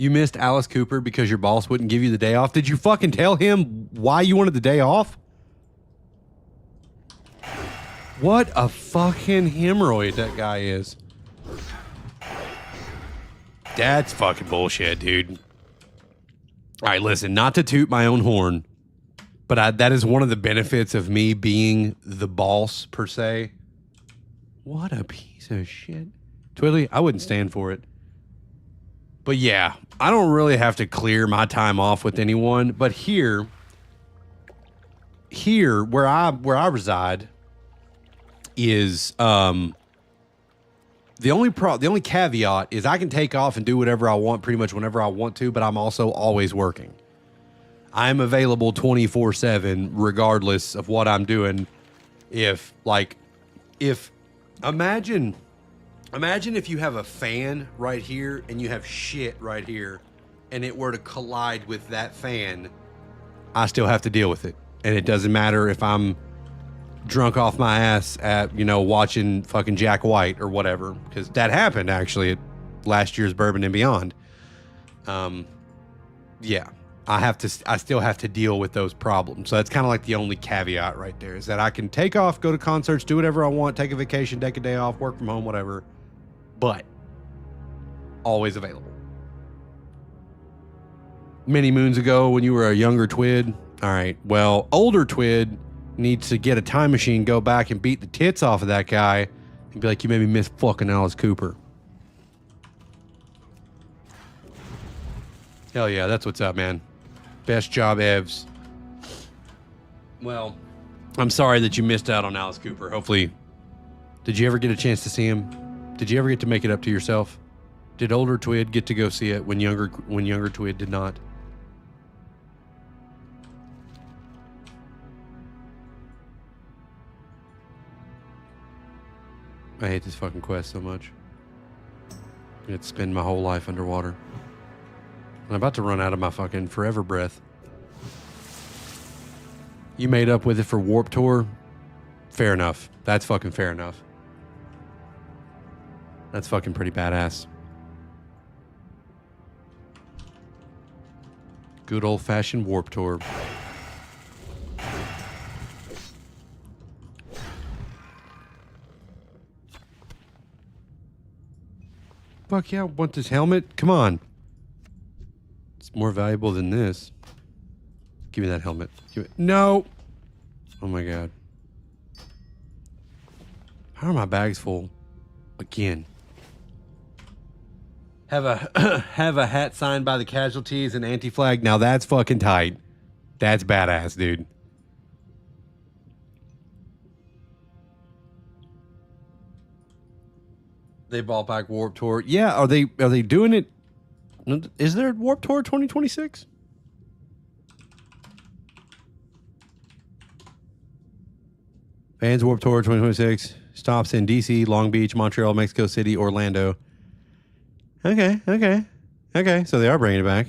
You missed Alice Cooper because your boss wouldn't give you the day off. Did you fucking tell him why you wanted the day off? What a fucking hemorrhoid that guy is. That's fucking bullshit, dude. All right, listen, not to toot my own horn, but that is one of the benefits of me being the boss, per se. What a piece of shit. Twiddly, I wouldn't stand for it. But yeah, I don't really have to clear my time off with anyone. But here where I reside is the only caveat is I can take off and do whatever I want pretty much whenever I want to, but I'm also always working. I'm available 24/7 regardless of what I'm doing. Imagine if you have a fan right here and you have shit right here and it were to collide with that fan, I still have to deal with it. And it doesn't matter if I'm drunk off my ass at, watching fucking Jack White or whatever, because that happened actually at last year's Bourbon and Beyond. Yeah, I still have to deal with those problems. So that's kind of like the only caveat right there is that I can take off, go to concerts, do whatever I want, take a vacation, take a day off, work from home, whatever. But always available. Many moons ago when you were a younger Twid, all right, well, older Twid needs to get a time machine, go back and beat the tits off of that guy and be like, you made me miss fucking Alice Cooper. Hell yeah, that's what's up, man. Best job, Evs. Well, I'm sorry that you missed out on Alice Cooper. Hopefully, did you ever get a chance to see him? Did you ever get to make it up to yourself? Did older Twid get to go see it when younger Twid did not? I hate this fucking quest so much. I get to spend my whole life underwater. I'm about to run out of my fucking forever breath. You made up with it for Warp Tour? Fair enough. That's fucking fair enough. That's fucking pretty badass. Good old-fashioned Warp Tour. Fuck yeah, I want this helmet. Come on. It's more valuable than this. Give me that helmet. No. Oh my god. How are my bags full? Again. Have a hat signed by the casualties and anti-flag. Now that's fucking tight. That's badass, dude. They brought back Warp Tour. Yeah, are they doing it? Is there Warp Tour 2026? Vans Warp Tour 2026 stops in DC, Long Beach, Montreal, Mexico City, Orlando. Okay. So they are bringing it back.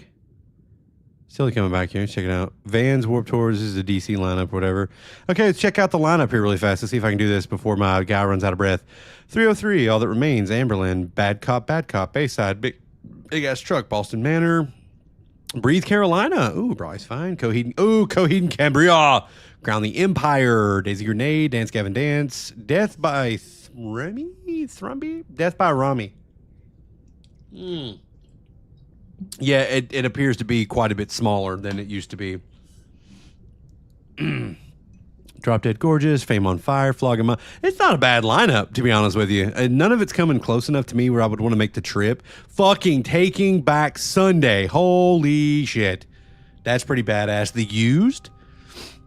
Still coming back here. Check it out. Vans Warp Tours. This is a DC lineup, whatever. Okay, let's check out the lineup here really fast. Let's see if I can do this before my guy runs out of breath. 303, All That Remains, Amberlin, Bad Cop, Bayside, Big Ass Truck, Boston Manor, Breathe Carolina. Ooh, Bryce Fine. Coheed Cambria. Ground the Empire. Daisy Grenade. Dance Gavin Dance. Death by Rami. Death by Rami. Yeah, it appears to be quite a bit smaller than it used to be. Drop Dead Gorgeous, Fame on Fire, Flog 'em Up. It's not a bad lineup, to be honest with you. None of it's coming close enough to me where I would want to make the trip. Fucking Taking Back Sunday. Holy shit. That's pretty badass. The Used?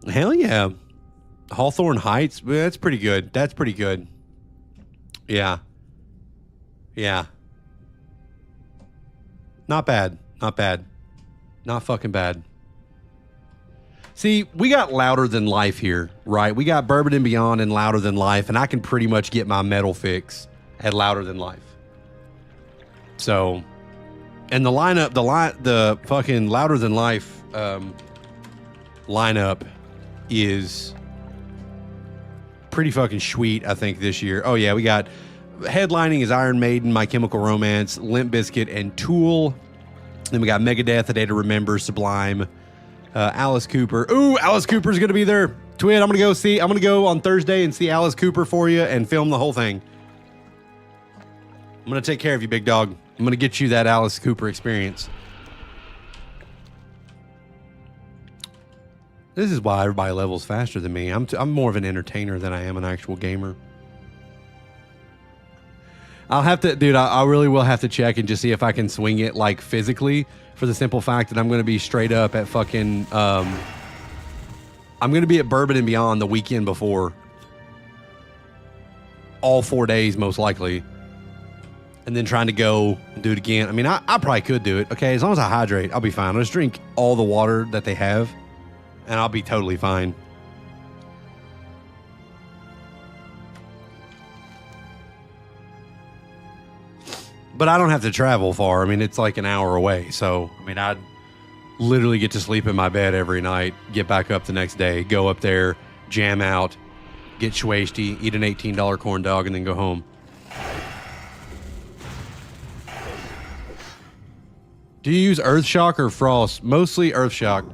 Hell yeah. Hawthorne Heights? That's pretty good. That's pretty good. Yeah. Yeah. Not bad. Not bad. Not fucking bad. See, we got Louder Than Life here, right? We got Bourbon and Beyond and Louder Than Life, and I can pretty much get my metal fix at Louder Than Life. So, and the lineup, the fucking Louder Than Life lineup is pretty fucking sweet, I think, this year. Oh, yeah, we got headlining is Iron Maiden, My Chemical Romance, Limp Bizkit, and Tool. Then we got Megadeth, A Day to Remember, Sublime, Alice Cooper. Ooh, Alice Cooper's going to be there. Twit, I'm going to go on Thursday and see Alice Cooper for you and film the whole thing. I'm going to take care of you, big dog. I'm going to get you that Alice Cooper experience. This is why everybody levels faster than me. I'm more of an entertainer than I am an actual gamer. I'll have to, dude, I really will have to check and just see if I can swing it, like, physically, for the simple fact that I'm going to be straight up at fucking, I'm going to be at Bourbon and Beyond the weekend before. All 4 days, most likely. And then trying to go and do it again. I mean, I probably could do it, okay? As long as I hydrate, I'll be fine. I'll just drink all the water that they have, and I'll be totally fine. But I don't have to travel far. I mean, it's like an hour away. So, I mean, I'd literally get to sleep in my bed every night, get back up the next day, go up there, jam out, get schwasty, eat an $18 corn dog, and then go home. Do you use Earthshock or Frost? Mostly Earthshock.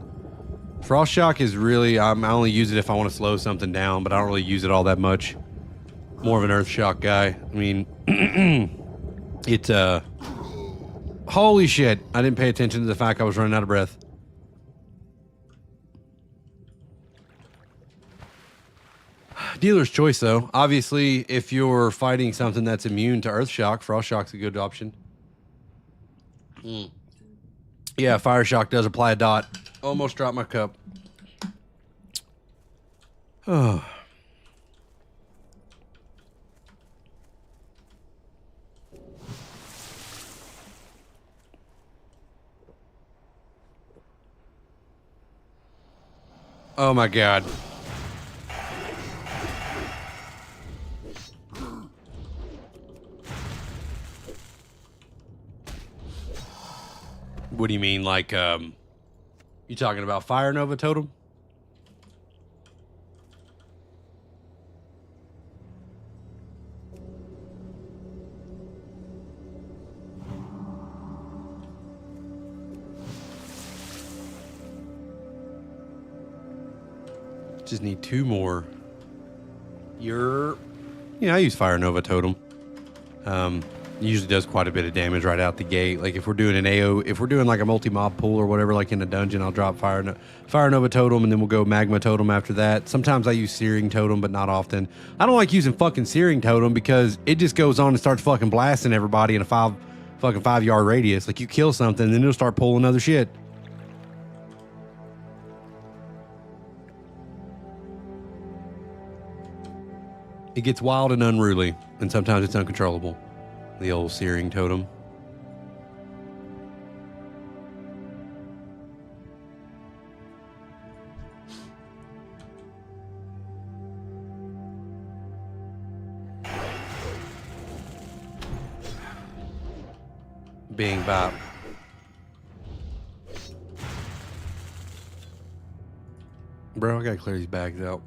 Frost Shock is really, I only use it if I want to slow something down, but I don't really use it all that much. More of an Earthshock guy. I mean... It, holy shit. I didn't pay attention to the fact I was running out of breath. Dealer's choice, though. Obviously, if you're fighting something that's immune to Earthshock, Frost Shock's a good option. Yeah, Fire Shock does apply a dot. Almost dropped my cup. Oh. Oh my God. What do you mean, like, you talking about Fire Nova Totem? Just need 2 more. I use Fire Nova Totem. Usually does quite a bit of damage right out the gate. Like if we're doing an AO, if we're doing like a multi-mob pool or whatever, like in a dungeon, I'll drop Fire Nova Totem and then we'll go Magma Totem after that. Sometimes I use Searing Totem, but not often. I don't like using fucking Searing Totem because it just goes on and starts fucking blasting everybody in a 5 yard radius. Like you kill something, then it'll start pulling other shit. It gets wild and unruly, and sometimes it's uncontrollable. The old Searing Totem. Bing bop. Bro, I gotta clear these bags out.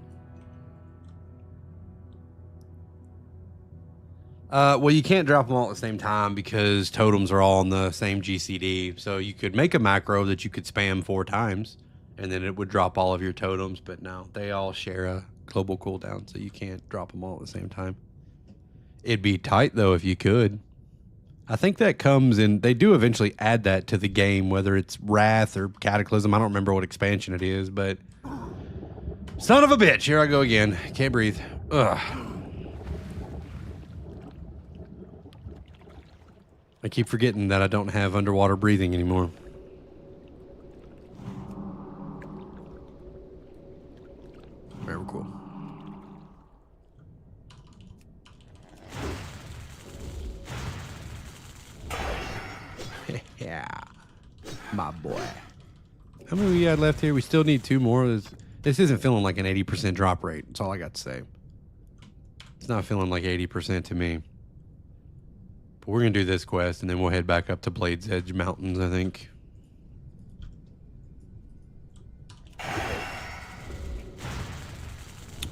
Well, you can't drop them all at the same time because totems are all on the same GCD. So you could make a macro that you could spam 4 times, and then it would drop all of your totems. But no, they all share a global cooldown, so you can't drop them all at the same time. It'd be tight, though, if you could. I think that comes in. They do eventually add that to the game, whether it's Wrath or Cataclysm. I don't remember what expansion it is, but son of a bitch! Here I go again. Can't breathe. Ugh. I keep forgetting that I don't have underwater breathing anymore. Very cool. Yeah, my boy. How many we got left here? We still need 2 more. This isn't feeling like an 80% drop rate. That's all I got to say. It's not feeling like 80% to me. But we're going to do this quest, and then we'll head back up to Blade's Edge Mountains, I think.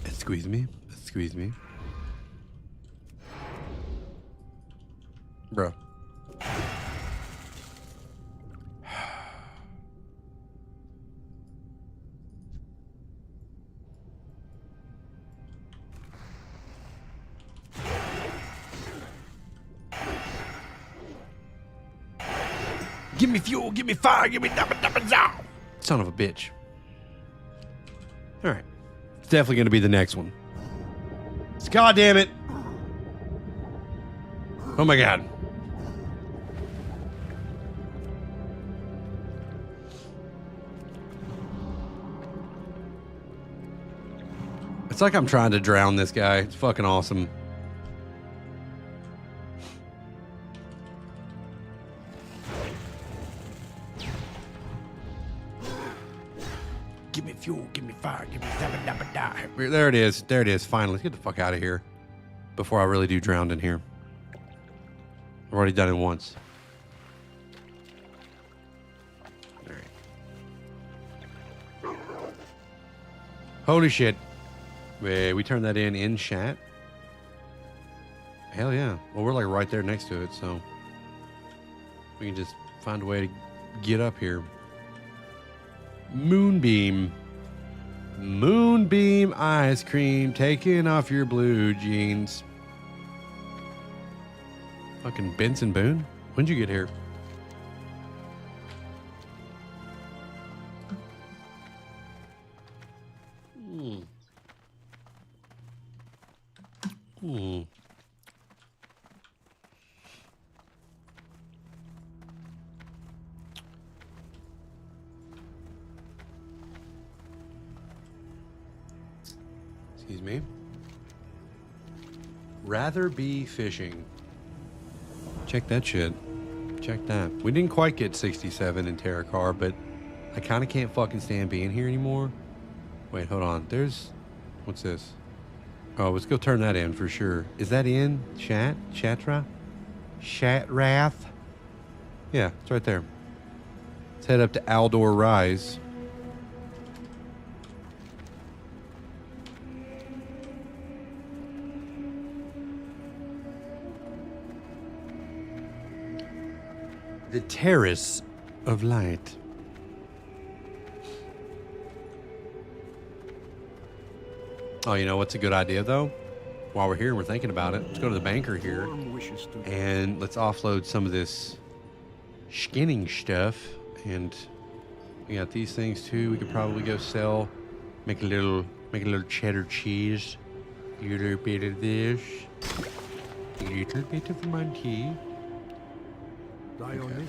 Excuse me. Excuse me. Bro. Give me fuel, give me fire, give me dabba. Son of a bitch. All right. It's definitely going to be the next one. God damn it. Oh my God. It's like I'm trying to drown this guy. It's fucking awesome. Give me fuel, give me fire, give me dabba. There it is. There it is. Finally. Let's get the fuck out of here before I really do drown in here. I've already done it once. All right. Holy shit. Wait, we turned that in chat? Hell yeah. Well, we're like right there next to it, so we can just find a way to get up here. Moonbeam. Moonbeam ice cream. Taking off your blue jeans. Fucking Benson Boone? When'd you get here? Excuse me. Rather be fishing. Check that shit. Check that. We didn't quite get 67 in Terracar, but I kind of can't fucking stand being here anymore. Wait, hold on. There's... What's this? Oh, let's go turn that in for sure. Is that in? Chat? Chatra? Shatrath? Yeah, it's right there. Let's head up to Aldor Rise. The Terrace of Light. Oh, you know what's a good idea, though? While we're here and we're thinking about it, let's go to the banker here and let's offload some of this skinning stuff. And we got these things, too. We could probably go sell, make a little cheddar cheese. A little bit of this. A little bit of monkey. Okay.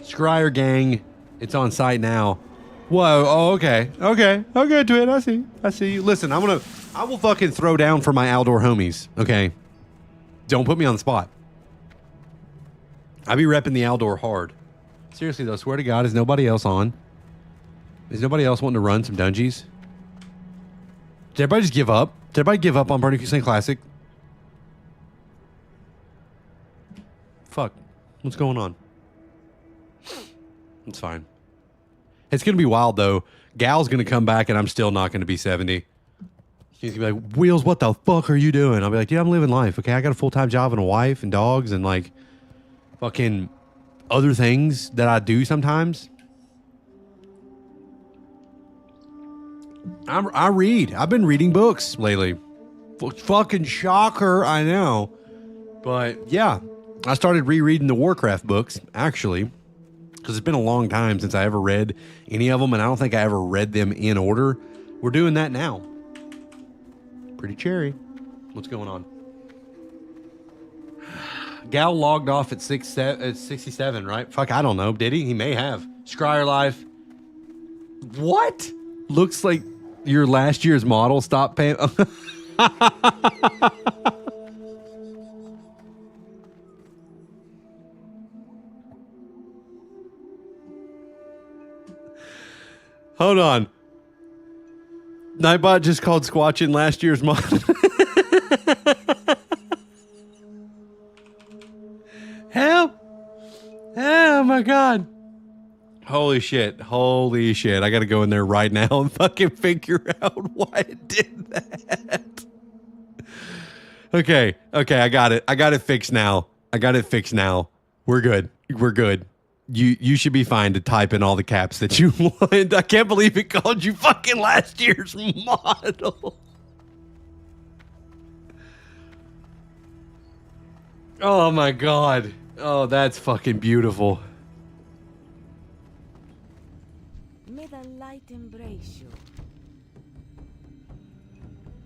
Scryer gang, it's on site now. Whoa, oh, okay, Twit, I see you. Listen, I will fucking throw down for my Aldor homies, okay? Don't put me on the spot. I be repping the Aldor hard. Seriously though, swear to God, is nobody else on? Is nobody else wanting to run some dungeons? Did everybody just give up? Did everybody give up on Burning Crusade Classic? Fuck. What's going on? It's fine. It's going to be wild, though. Gal's going to come back, and I'm still not going to be 70. She's going to be like, Wheels, what the fuck are you doing? I'll be like, yeah, I'm living life, okay? I got a full-time job and a wife and dogs and, like, fucking other things that I do sometimes. I read. I've been reading books lately. Fucking shocker, I know. But, yeah. I started rereading the Warcraft books, actually, because it's been a long time since I ever read any of them, and I don't think I ever read them in order. We're doing that now. Pretty cherry. What's going on? Gal logged off at 67, right? Fuck, I don't know. Did he? He may have. Scryer Life. What? Looks like your last year's model stopped paying. Hold on. Nightbot just called squatching last year's model. Help! Oh my god. Holy shit. Holy shit. I gotta go in there right now and fucking figure out why it did that. Okay. Okay, I got it. I got it fixed now. We're good. We're good. You should be fine to type in all the caps that you want. I can't believe it called you fucking last year's model. Oh my god. Oh, that's fucking beautiful. May the light embrace you.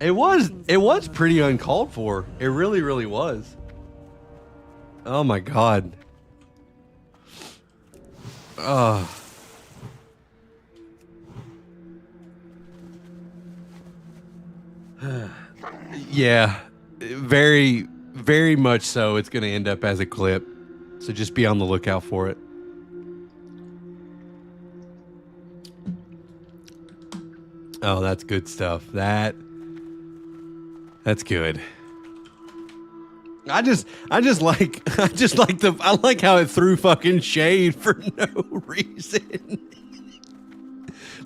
It was pretty uncalled for. It really, really was. Oh my god. Yeah, very, very much so. It's going to end up as a clip, so just be on the lookout for it. Oh, that's good stuff. That's good. I like how it threw fucking shade for no reason.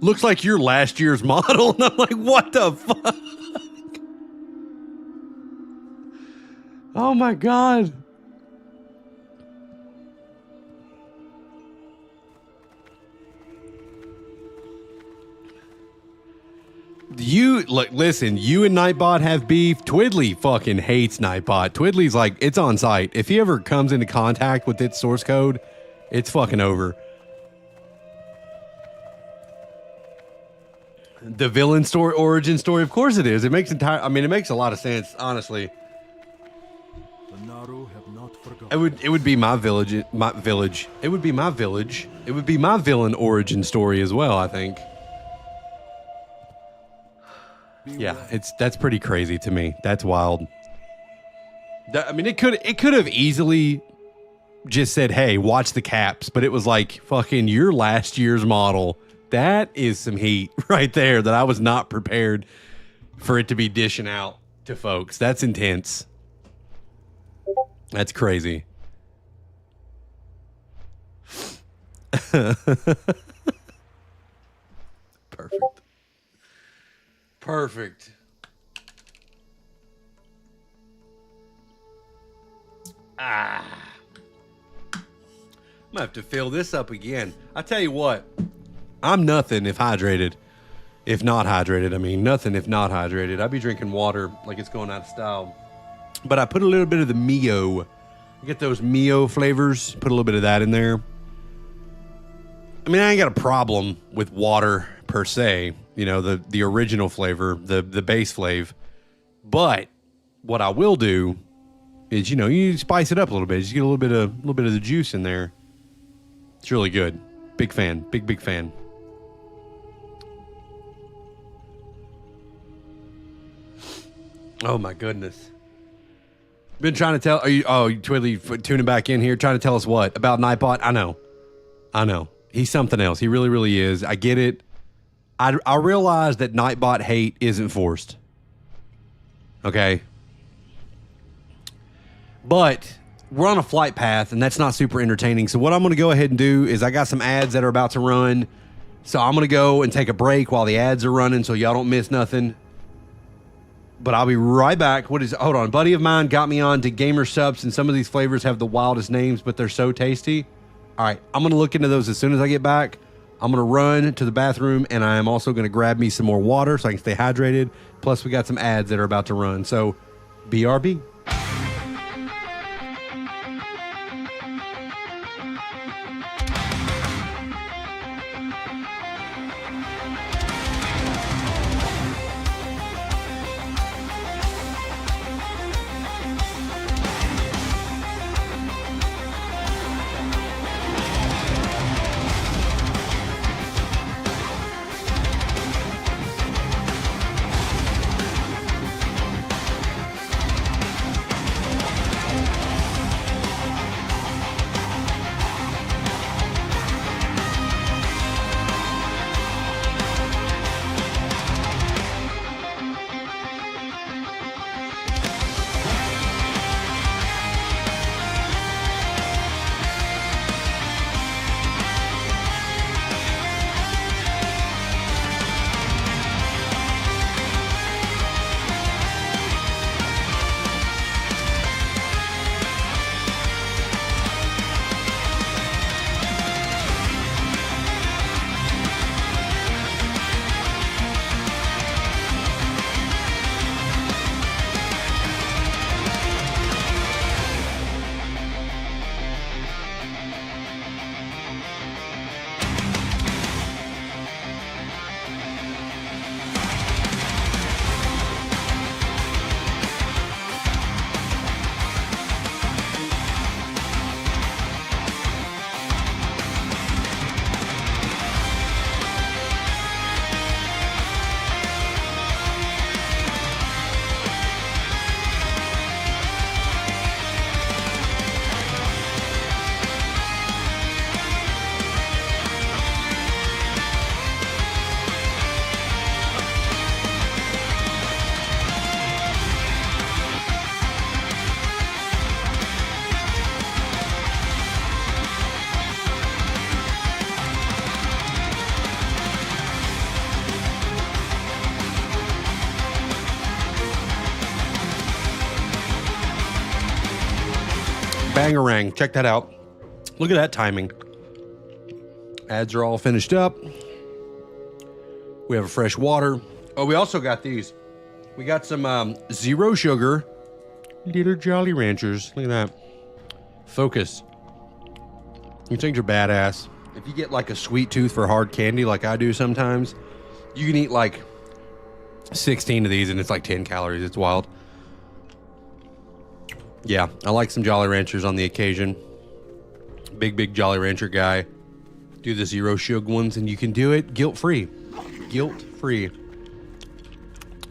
Looks like your last year's model, and I'm like, what the fuck? Oh my god. Listen, you and Nightbot have beef. Twiddly fucking hates Nightbot. Twiddly's like, it's on site. If he ever comes into contact with its source code, it's fucking over. The villain story, origin story, of course it is. It makes a lot of sense, honestly. The Naru have not forgotten. It would be my village. It would be my village. It would be my villain origin story as well, I think. Yeah, that's pretty crazy to me. That's wild. It could have easily just said, "Hey, watch the caps," but it was like fucking your last year's model. That is some heat right there that I was not prepared for it to be dishing out to folks. That's intense. That's crazy. Perfect. I'm gonna have to fill this up again. I tell you what, I'm nothing if hydrated. If not hydrated, I mean nothing if not hydrated. I'd be drinking water like it's going out of style. But I put a little bit of the Mio. I get those Mio flavors. Put a little bit of that in there. I mean, I ain't got a problem with water per se. You know, the original flavor, the base flavor. But what I will do is, you know, you spice it up a little bit. Just get a little bit of the juice in there. It's really good. Big fan. Big fan. Oh my goodness. Been trying to tell. Twiddly tuning back in here, trying to tell us what about Nightbot? I know. He's something else. He really, really is. I get it. I realize that Nightbot hate isn't forced. Okay. But we're on a flight path, and that's not super entertaining. So what I'm going to go ahead and do is I got some ads that are about to run. So I'm going to go and take a break while the ads are running so y'all don't miss nothing. But I'll be right back. Hold on. A buddy of mine got me on to Gamer Subs, and some of these flavors have the wildest names, but they're so tasty. All right. I'm going to look into those as soon as I get back. I'm going to run to the bathroom, and I am also going to grab me some more water so I can stay hydrated. Plus, we got some ads that are about to run. So, BRB. bangarang. Check that out. Look at that timing. Ads are all finished up. We have a fresh water. Oh, we also got these. We got some zero sugar little Jolly Ranchers. Look at that. Focus. These things are badass. If you get like a sweet tooth for hard candy like I do sometimes, you can eat like 16 of these and it's like 10 calories. It's wild. Yeah, I like some Jolly Ranchers on the occasion. Big Jolly Rancher guy. Do the zero sugar ones and you can do it guilt-free. Guilt-free.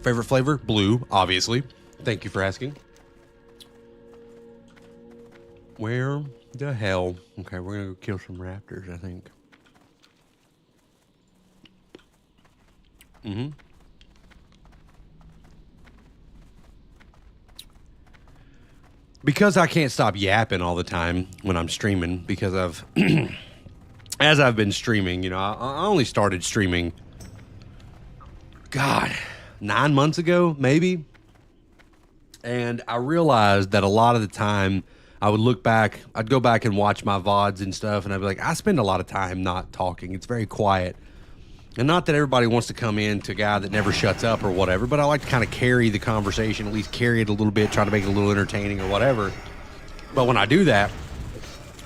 Favorite flavor? Blue, obviously. Thank you for asking. Where the hell? Okay, we're gonna go kill some raptors, I think. Because I can't stop yapping all the time when I'm streaming, because I've as I've been streaming, you know, I only started streaming, God, 9 months ago, maybe. And I realized that a lot of the time I would look back, I'd go back and watch my VODs and stuff, and I'd be like, I spend a lot of time not talking. It's very quiet. And not that everybody wants to come in to a guy that never shuts up or whatever, but I like to kind of carry the conversation, at least carry it a little bit, try to make it a little entertaining or whatever. But when I do that,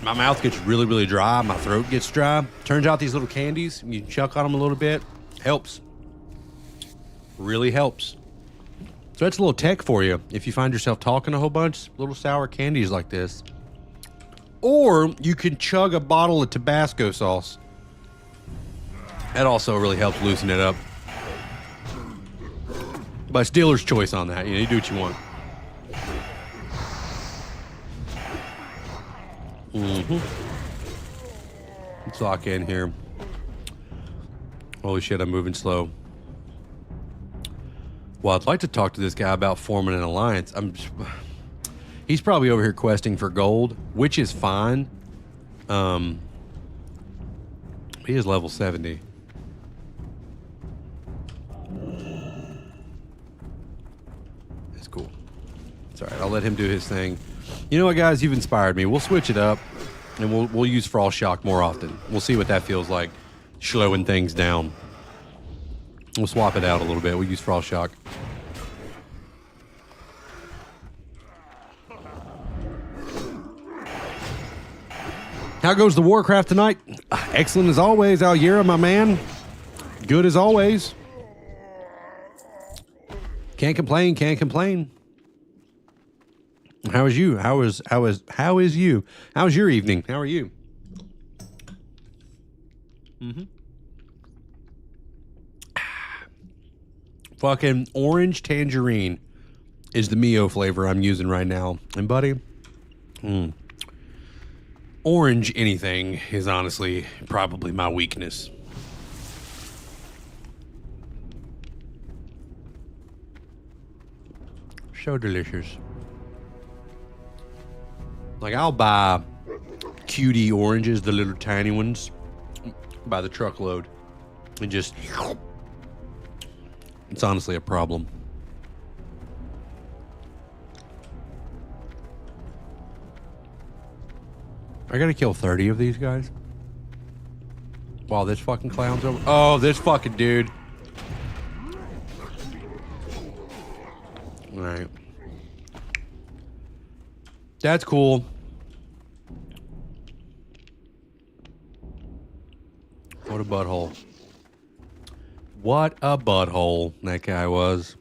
my mouth gets really dry, my throat gets dry. Turns out these little candies, you chuck on them a little bit, helps. Really helps. So that's a little tech for you. If you find yourself talking a whole bunch, little sour candies like this. Or you can chug a bottle of Tabasco sauce. That also really helps loosen it up. But it's dealer's choice on that. You know, you do what you want. Let's lock in here. Holy shit, I'm moving slow. Well, I'd like to talk to this guy about forming an alliance. He's probably over here questing for gold, which is fine. He is level 70. That's cool. It's all right. I'll let him do his thing. You know what, guys? You've inspired me. We'll switch it up, and we'll use Frost Shock more often. We'll see what that feels like, slowing things down. We'll swap it out a little bit. We'll use Frost Shock. How goes the Warcraft tonight? Excellent as always, Algira, my man. Good as always. Can't complain, can't complain. How is you? How is you? How's your evening? How are you? Fucking orange tangerine is the Mio flavor I'm using right now. And buddy, orange anything is honestly probably my weakness. So delicious. Like, I'll buy cutie oranges, the little tiny ones, by the truckload, and just... It's honestly a problem. I gotta kill 30 of these guys. Wow, this fucking clown's over. Oh, this fucking dude. All right. That's cool. What a butthole. What a butthole that guy was.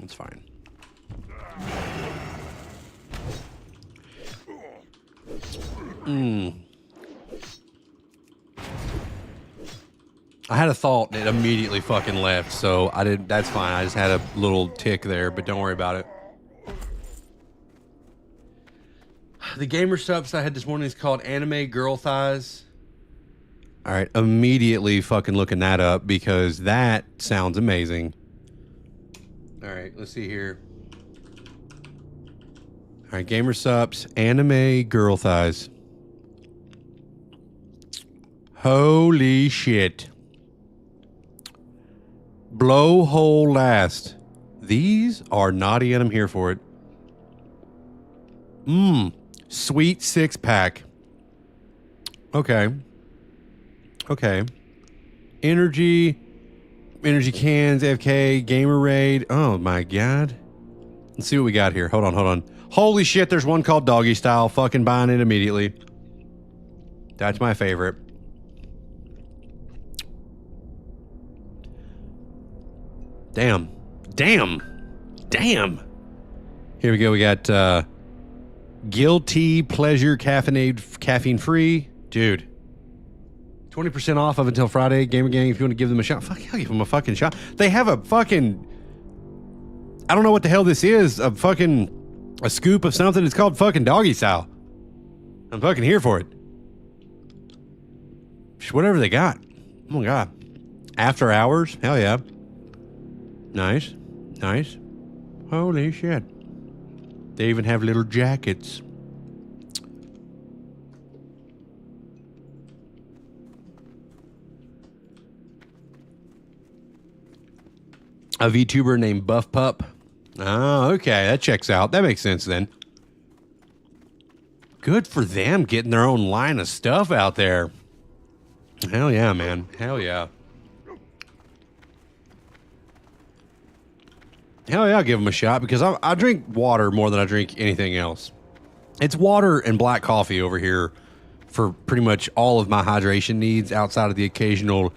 It's fine. I had a thought and it immediately fucking left, so I didn't. That's fine. I just had a little tick there, but don't worry about it. The gamer subs I had this morning is called Anime Girl Thighs. All right, immediately fucking looking that up because that sounds amazing. All right, let's see here. All right, gamer subs, Anime Girl Thighs. Holy shit. Blowhole last. These are naughty and I'm here for it. Sweet 6-pack. Okay. Energy cans, FK, Gamer Raid. Oh my God. Let's see what we got here. Hold on. Holy shit, there's one called Doggy Style. Fucking buying it immediately. That's my favorite. Damn. Here we go. We got Guilty Pleasure caffeine free. Dude. 20% off up until Friday. Gamer Gang, if you want to give them a shot. Fuck, I'll give them a fucking shot. They have a fucking... I don't know what the hell this is. A scoop of something. It's called fucking Doggy Style. I'm fucking here for it. Whatever they got. Oh my God. After hours? Hell yeah. Nice. Holy shit. They even have little jackets. A VTuber named Buff Pup. Oh, okay. That checks out. That makes sense then. Good for them getting their own line of stuff out there. Hell yeah, man. Hell yeah. I'll give them a shot because I drink water more than I drink anything else. It's water and black coffee over here for pretty much all of my hydration needs outside of the occasional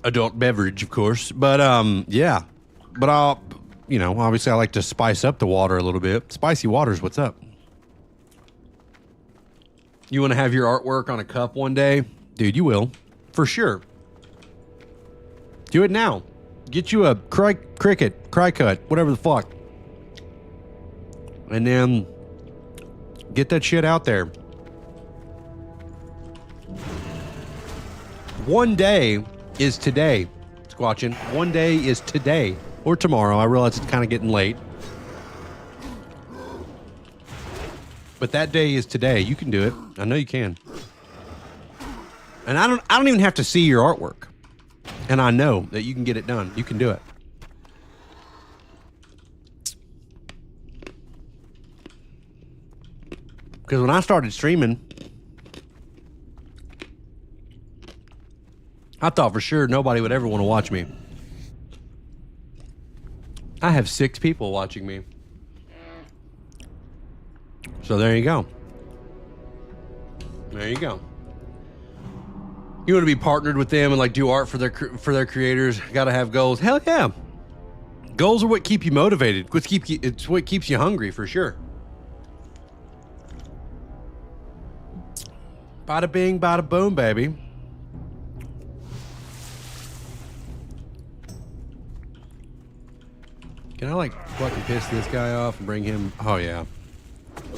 adult beverage, of course. But, yeah. But I'll, obviously I like to spice up the water a little bit. Spicy water's what's up. You want to have your artwork on a cup one day? Dude, you will. For sure. Do it now. Get you a cry cut, whatever the fuck. And then get that shit out there. One day is today, Squatchin. One day is today or tomorrow. I realize it's kind of getting late. But that day is today. You can do it. I know you can. And I don't even have to see your artwork. And I know that you can get it done. You can do it. Because when I started streaming, I thought for sure nobody would ever want to watch me. I have 6 people watching me. So there you go. There you go. You want to be partnered with them and like do art for their creators? Got to have goals. Hell yeah. Goals are what keep you motivated. It's what keeps you hungry for sure. Bada bing, bada boom, baby. Can I like fucking piss this guy off and bring him? Oh yeah. I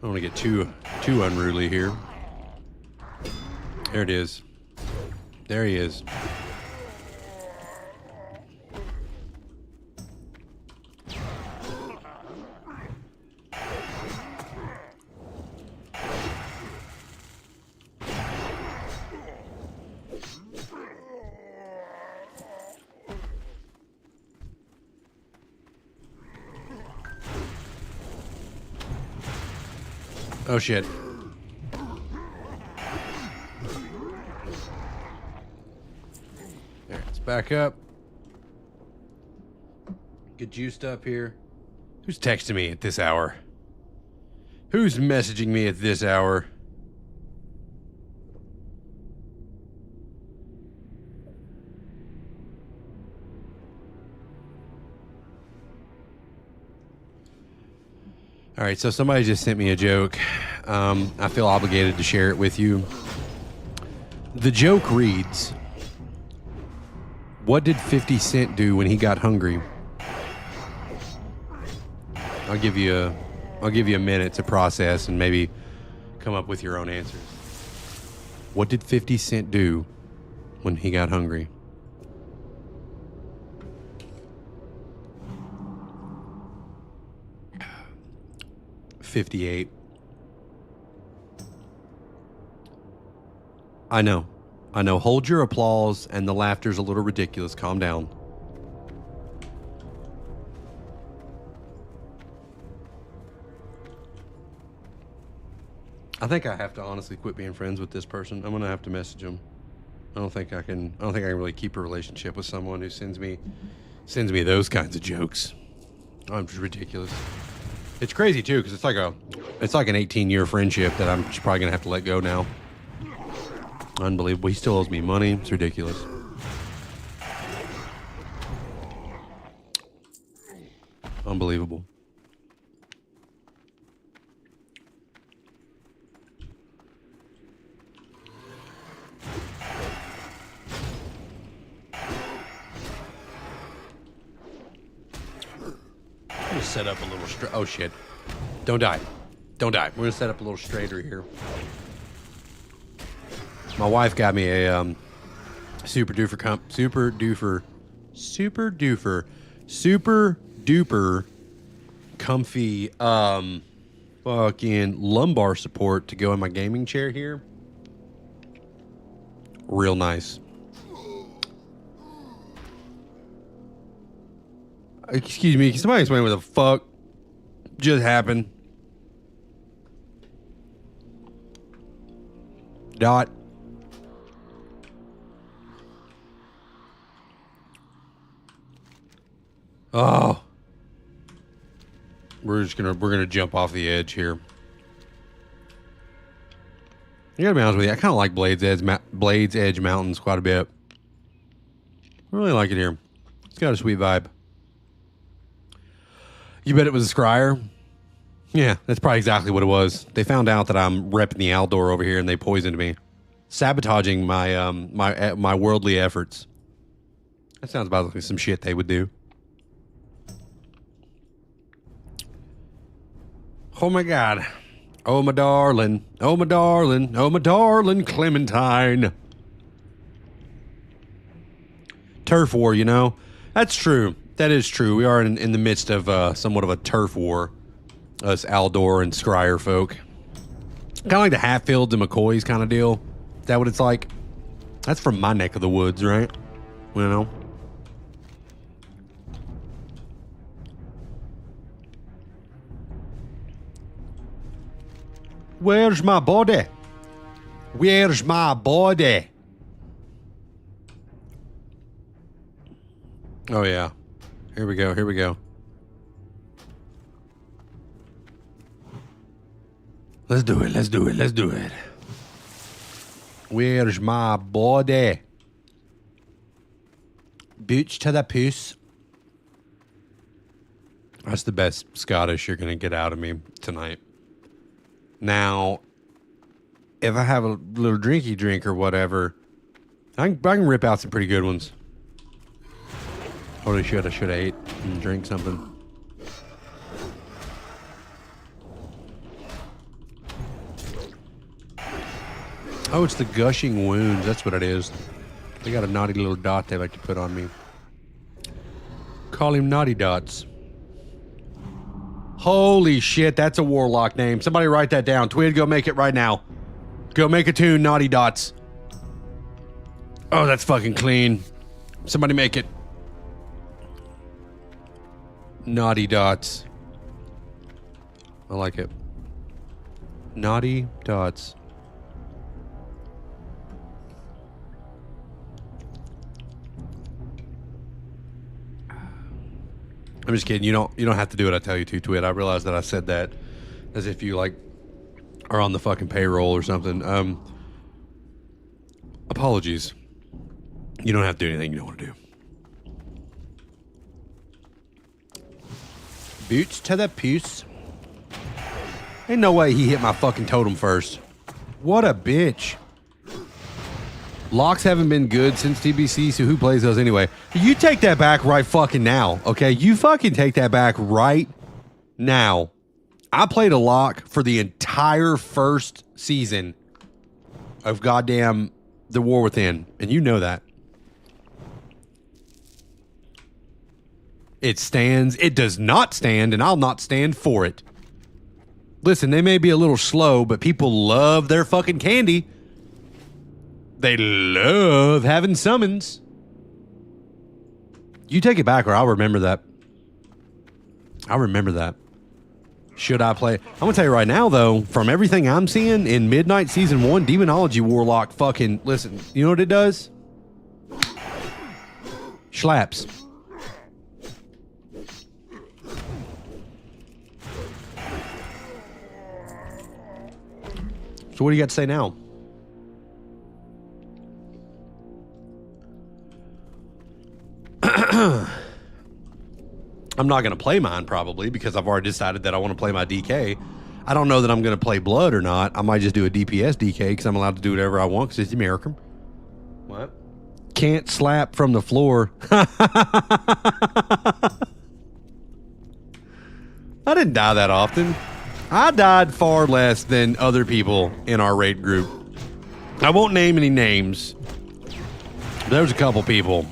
don't want to get too unruly here. There it is. There he is. Oh shit. Back up. Get juiced up here. Who's texting me at this hour? Who's messaging me at this hour? All right, so somebody just sent me a joke. I feel obligated to share it with you. The joke reads, what did 50 Cent do when he got hungry? I'll give you a minute to process and maybe come up with your own answers. What did 50 Cent do when he got hungry? $58. I know. Hold your applause, and the laughter's a little ridiculous. Calm down. I think I have to honestly quit being friends with this person. I'm gonna have to message him. I don't think I can really keep a relationship with someone who sends me those kinds of jokes. I'm just ridiculous. It's crazy too, because it's like an 18-year friendship that I'm just probably gonna have to let go now. Unbelievable. He still owes me money. It's ridiculous. Unbelievable. I'm gonna set up a little straight. Oh shit! Don't die! Don't die! We're gonna set up a little straighter here. My wife got me a super duper comfy fucking lumbar support to go in my gaming chair here. Real nice. Excuse me, can somebody explain what the fuck just happened? Dot. Oh. We're gonna jump off the edge here. I gotta be honest with you, I kind of like Blades Edge Mountains quite a bit. I really like it here. It's got a sweet vibe. You bet it was a scryer? Yeah, that's probably exactly what it was. They found out that I'm repping the Aldor over here and they poisoned me. Sabotaging my my worldly efforts. That sounds about like some shit they would do. Oh my god. Oh my darling. Oh my darling. Oh my darling Clementine. Turf war, you know? That's true. That is true. We are in the midst of somewhat of a turf war. Us Aldor and Scryer folk. Kind of like the Hatfields and McCoys kind of deal. Is that what it's like? That's from my neck of the woods, right? You know? Where's my body? Where's my body? Oh, yeah. Here we go. Here we go. Let's do it. Let's do it. Let's do it. Where's my body? Boots to the puss. That's the best Scottish you're going to get out of me tonight. Now, if I have a little drinky drink or whatever, I can rip out some pretty good ones. Holy shit, I should have ate and drank something. Oh, it's the gushing wounds. That's what it is. They got a naughty little dot they like to put on me. Call him Naughty Dots. Holy shit, that's a warlock name. Somebody write that down. Twid, go make it right now. Go make a tune, Naughty Dots. Oh, that's fucking clean. Somebody make it. Naughty Dots. I like it. Naughty Dots. I'm just kidding. You don't have to do what I tell you to, Twit. I realize that I said that as if you like are on the fucking payroll or something. Apologies. You don't have to do anything you don't want to do. Boots to the puce. Ain't no way he hit my fucking totem first. What a bitch. Locks haven't been good since TBC, so who plays those anyway? You take that back right fucking now, okay? You fucking take that back right now. I played a lock for the entire first season of goddamn The War Within, and you know that. It stands. It does not stand, and I'll not stand for it. Listen, they may be a little slow, but people love their fucking candy. They love having summons. You take it back or I'll remember that. I'll remember that. Should I play? I'm going to tell you right now, though, from everything I'm seeing in Midnight Season 1, Demonology Warlock fucking... Listen, you know what it does? Slaps. So what do you got to say now? I'm not going to play mine probably because I've already decided that I want to play my DK. I don't know that I'm going to play Blood or not. I might just do a DPS DK because I'm allowed to do whatever I want because it's American. What? Can't slap from the floor. I didn't die that often. I died far less than other people in our raid group. I won't name any names. There was a couple people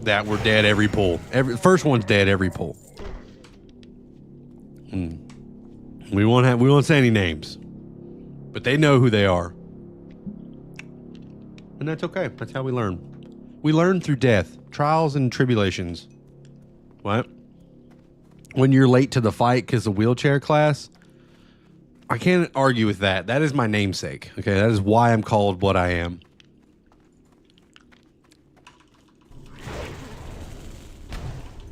that were dead every pull. First one's dead every pull. We won't say any names, but they know who they are, and that's okay. That's how we learn. We learn through death, trials, and tribulations. What? When you're late to the fight because of wheelchair class, I can't argue with that. That is my namesake. Okay, that is why I'm called what I am.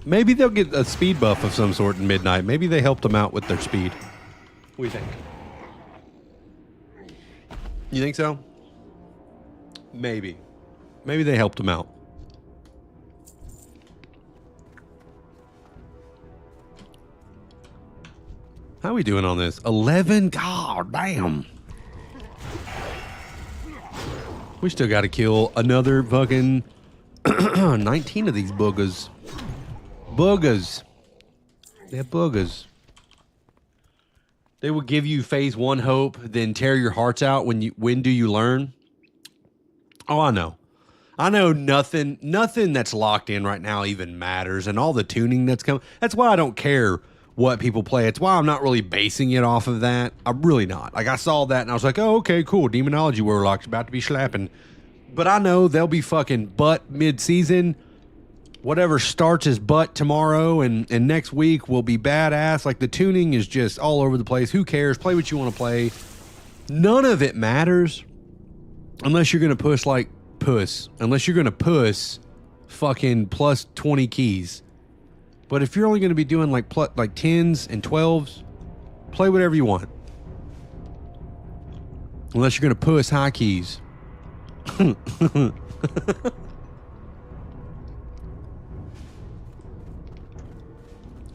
Maybe they'll get a speed buff of some sort in Midnight. Maybe they helped them out with their speed. What do you think? You think so? Maybe. Maybe they helped them out. How are we doing on this? 11? God damn. We still got to kill another fucking 19 of these boogers. Boogers. They're boogers. They will give you phase 1 hope, then tear your hearts out when do you learn? Oh, I know. I know nothing that's locked in right now even matters, and all the tuning that's coming. That's why I don't care what people play. It's why I'm not really basing it off of that. I'm really not. Like, I saw that and I was like, oh, okay, cool. Demonology Warlock's about to be slapping. But I know they'll be fucking butt mid-season. Whatever starts as butt tomorrow and next week will be badass. Like, the tuning is just all over the place. Who cares? Play what you want to play. None of it matters unless you're going to push like puss. Unless you're going to puss fucking plus 20 keys. But if you're only going to be doing like 10s and 12s, play whatever you want. Unless you're going to puss high keys.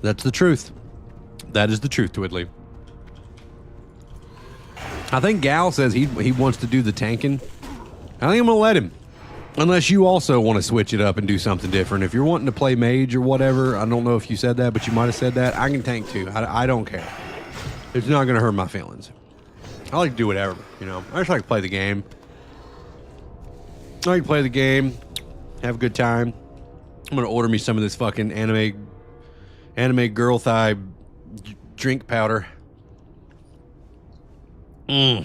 That's the truth. That is the truth, Twiddly. I think Gal says he wants to do the tanking. I think I'm going to let him. Unless you also want to switch it up and do something different. If you're wanting to play mage or whatever, I don't know if you said that, but you might have said that. I can tank too. I don't care. It's not going to hurt my feelings. I like to do whatever, you know. I just like to play the game. I like to play the game. Have a good time. I'm going to order me some of this fucking anime girl thigh drink powder. Holy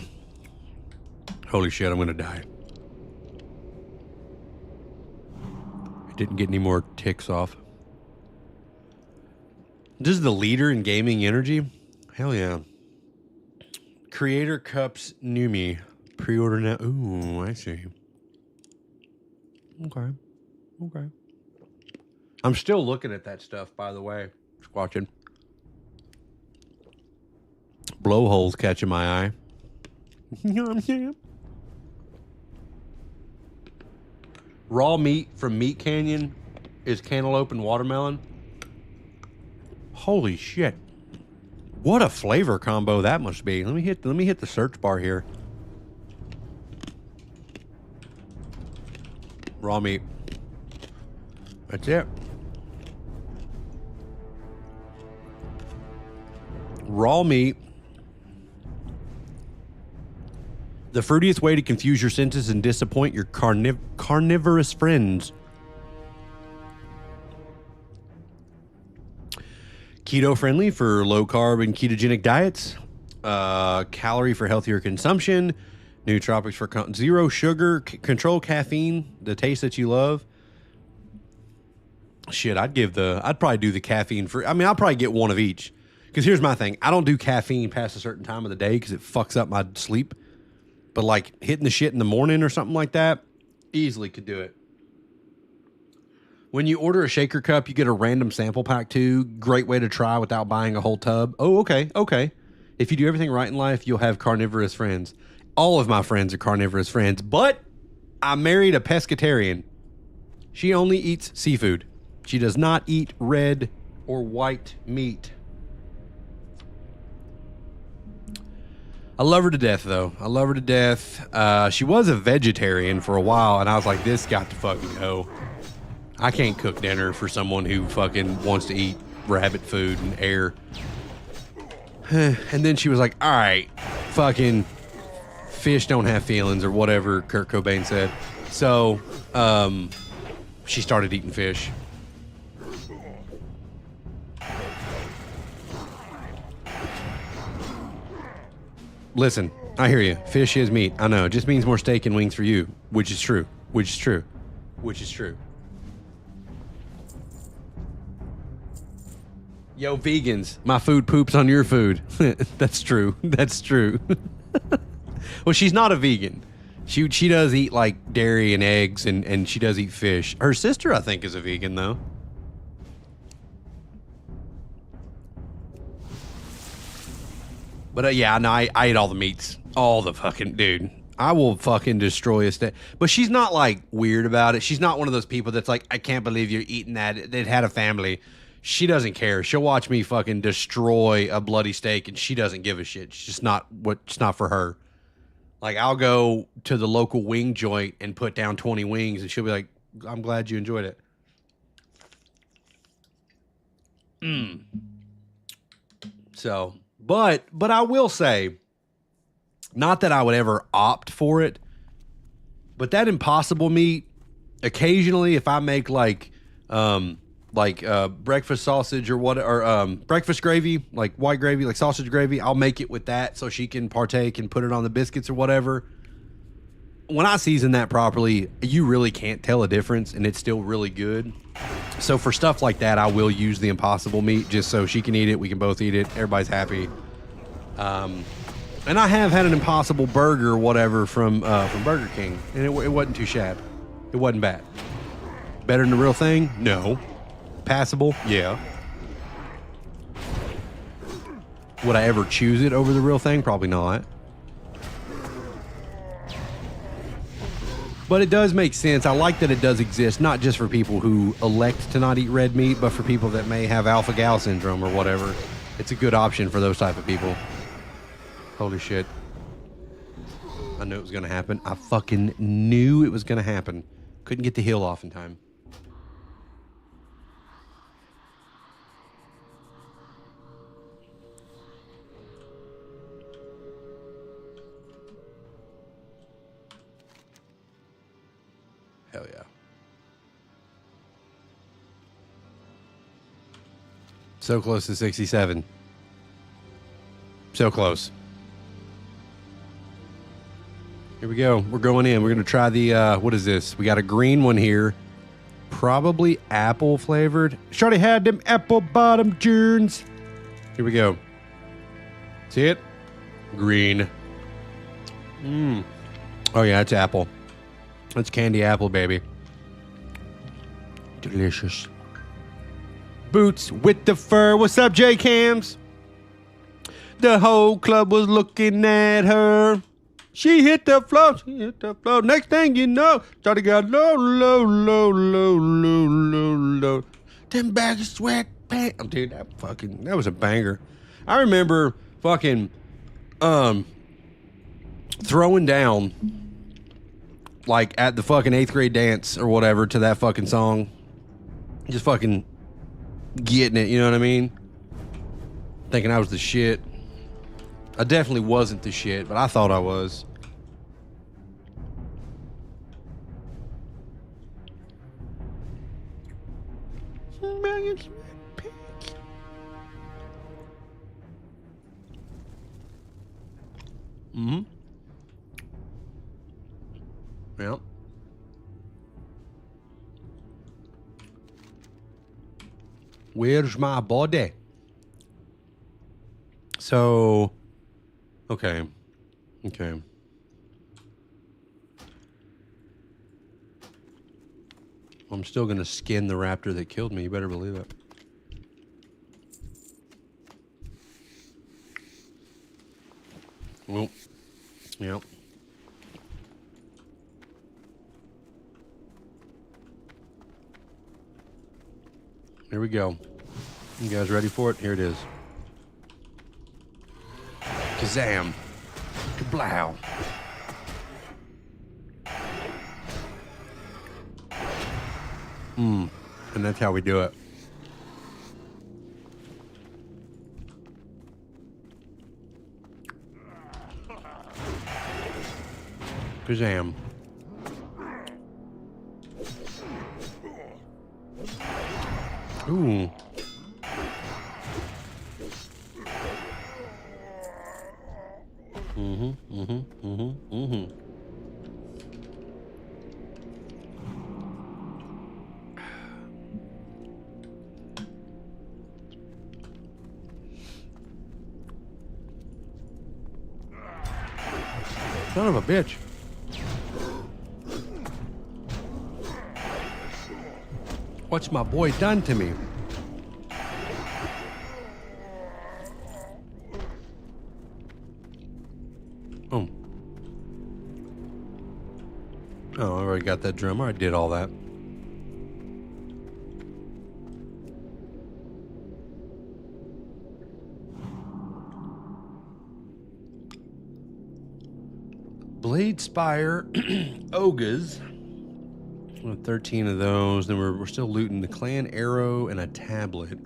shit, I'm going to die. Didn't get any more ticks off. This is the leader in gaming energy? Hell yeah. Creator Cups Numi. Pre-order now. Ooh, I see. Okay. Okay. I'm still looking at that stuff, by the way. Just watching. Blowholes catching my eye. You know what I'm saying? Raw meat from Meat Canyon is cantaloupe and watermelon. Holy shit. What a flavor combo that must be. Let me hit the search bar here. Raw meat. That's it. Raw meat. The fruitiest way to confuse your senses and disappoint your carnivorous friends. Keto friendly for low carb and ketogenic diets. Calorie for healthier consumption. Nootropics for zero sugar. Control caffeine, the taste that you love. Shit, I'd probably do the caffeine for. I mean, I'll probably get one of each Because here's my thing. I don't do caffeine past a certain time of the day because it fucks up my sleep. But like hitting the shit in the morning or something like that, easily could do it. When you order a shaker cup, you get a random sample pack too. Great way to try without buying a whole tub. Oh, okay, okay. If you do everything right in life, you'll have carnivorous friends. All of my friends are carnivorous friends, but I married a pescatarian. She only eats seafood. She does not eat red or white meat. I love her to death, though. I love her to death. She was a vegetarian for a while, and I was like, this got to fucking go. I can't cook dinner for someone who fucking wants to eat rabbit food and air. And then she was like, all right, fucking fish don't have feelings or whatever Kurt Cobain said. So she started eating fish. Listen, I hear you. Fish is meat. I know. It just means more steak and wings for you, which is true. Which is true. Which is true. Yo, vegans, my food poops on your food. That's true. That's true. Well, she's not a vegan. She does eat like dairy and eggs, and she does eat fish. Her sister, I think, is a vegan though. But yeah, no, I eat all the meats. All the fucking, dude. I will fucking destroy a steak. But she's not like weird about it. She's not one of those people that's like, I can't believe you're eating that. It had a family. She doesn't care. She'll watch me fucking destroy a bloody steak, and she doesn't give a shit. It's just not it's not for her. Like, I'll go to the local wing joint and put down 20 wings, and she'll be like, I'm glad you enjoyed it. So, but I will say, not that I would ever opt for it, but that Impossible meat, occasionally, if I make like breakfast sausage or what, or breakfast gravy, like white gravy, like sausage gravy, I'll make it with that so she can partake and put it on the biscuits or whatever. When I season that properly, you really can't tell a difference, and it's still really good. So for stuff like that, I will use the Impossible meat just so she can eat it, we can both eat it, everybody's happy. And I have had an Impossible burger or whatever from Burger King, and it wasn't too shabby. It wasn't bad. Better than the real thing? No. Passable? Yeah. Would I ever choose it over the real thing? Probably not. But it does make sense. I like that it does exist, not just for people who elect to not eat red meat, but for people that may have alpha-gal syndrome or whatever. It's a good option for those type of people. Holy shit. I knew it was going to happen. I fucking knew it was going to happen. Couldn't get the hill off in time. Hell yeah. So close to 67. So close. Here we go. We're going in. We're going to try the, what is this? We got a green one here. Probably apple flavored. Shorty had them apple bottom journs. Here we go. See it? Green. Oh yeah, it's apple. It's candy apple, baby. Delicious. Boots with the fur. What's up, J-Cams? The whole club was looking at her. She hit the floor. She hit the floor. Next thing you know, started got low, low, low, low, low, low, low. Them bag of sweat pants. Oh, dude, that was a banger. I remember fucking throwing down like at the fucking 8th grade dance or whatever to that fucking song. Just fucking getting it, you know what I mean? Thinking I was the shit. I definitely wasn't the shit, but I thought I was. Mm-hmm. Yep. Where's my body? So, okay. Okay. I'm still going to skin the raptor that killed me. You better believe it. Well, yep. Here we go. You guys ready for it? Here it is. Kazam. Kablow. And that's how we do it. Kazam. Ooh. Son of a bitch. What's my boy done to me? Oh. Oh, I already got that drum. I did all that. Blade Spire Ogres. 13 of those. Then we're still looting the clan arrow and a tablet.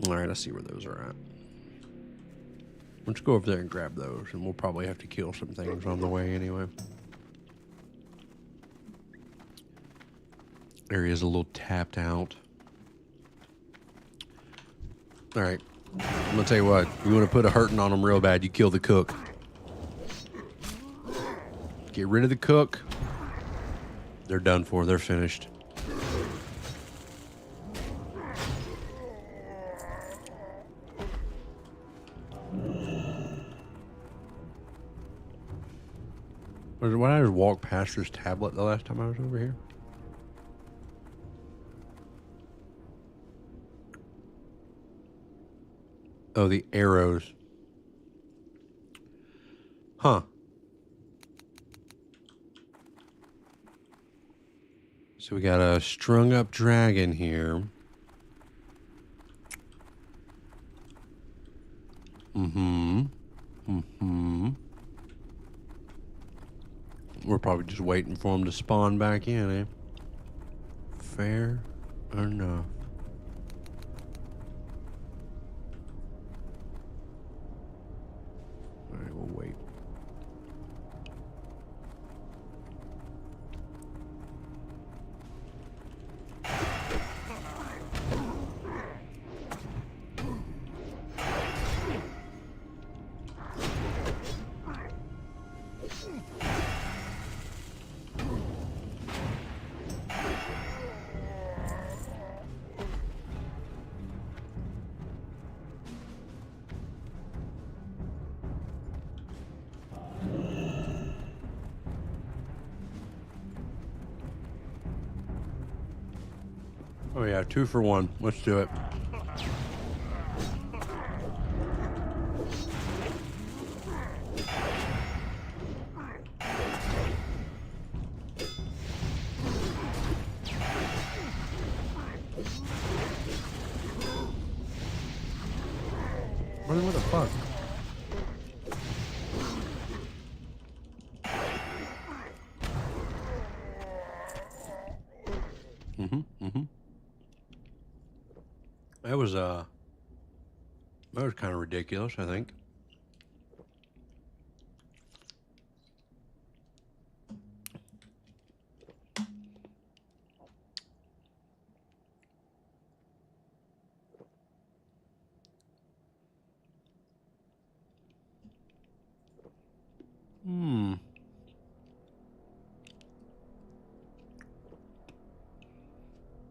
All right, let's see where those are at. Let's go over there and grab those, and we'll probably have to kill some things on the way anyway. Area's a little tapped out. All right, I'm gonna tell you what. You want to put a hurting on them real bad, you kill the cook. Get rid of the cook. They're done for. They're finished. Why did I just walk past this tablet the last time I was over here? Oh, the arrows. Huh. So we got a strung up dragon here. We're probably just waiting for him to spawn back in, eh? Fair enough. All right, we'll wait. Oh yeah, 2 for 1. Let's do it. What the fuck? That was kind of ridiculous, I think.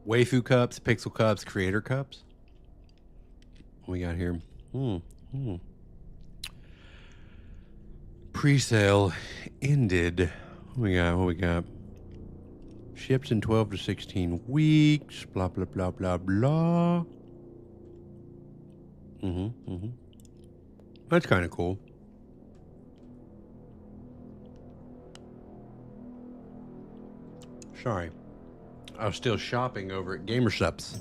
Waifu cups, pixel cups, creator cups. What we got here? Pre-sale ended. What we got? Ships in 12 to 16 weeks. Blah, blah, blah, blah, blah. That's kind of cool. Sorry. I was still shopping over at Gamershops.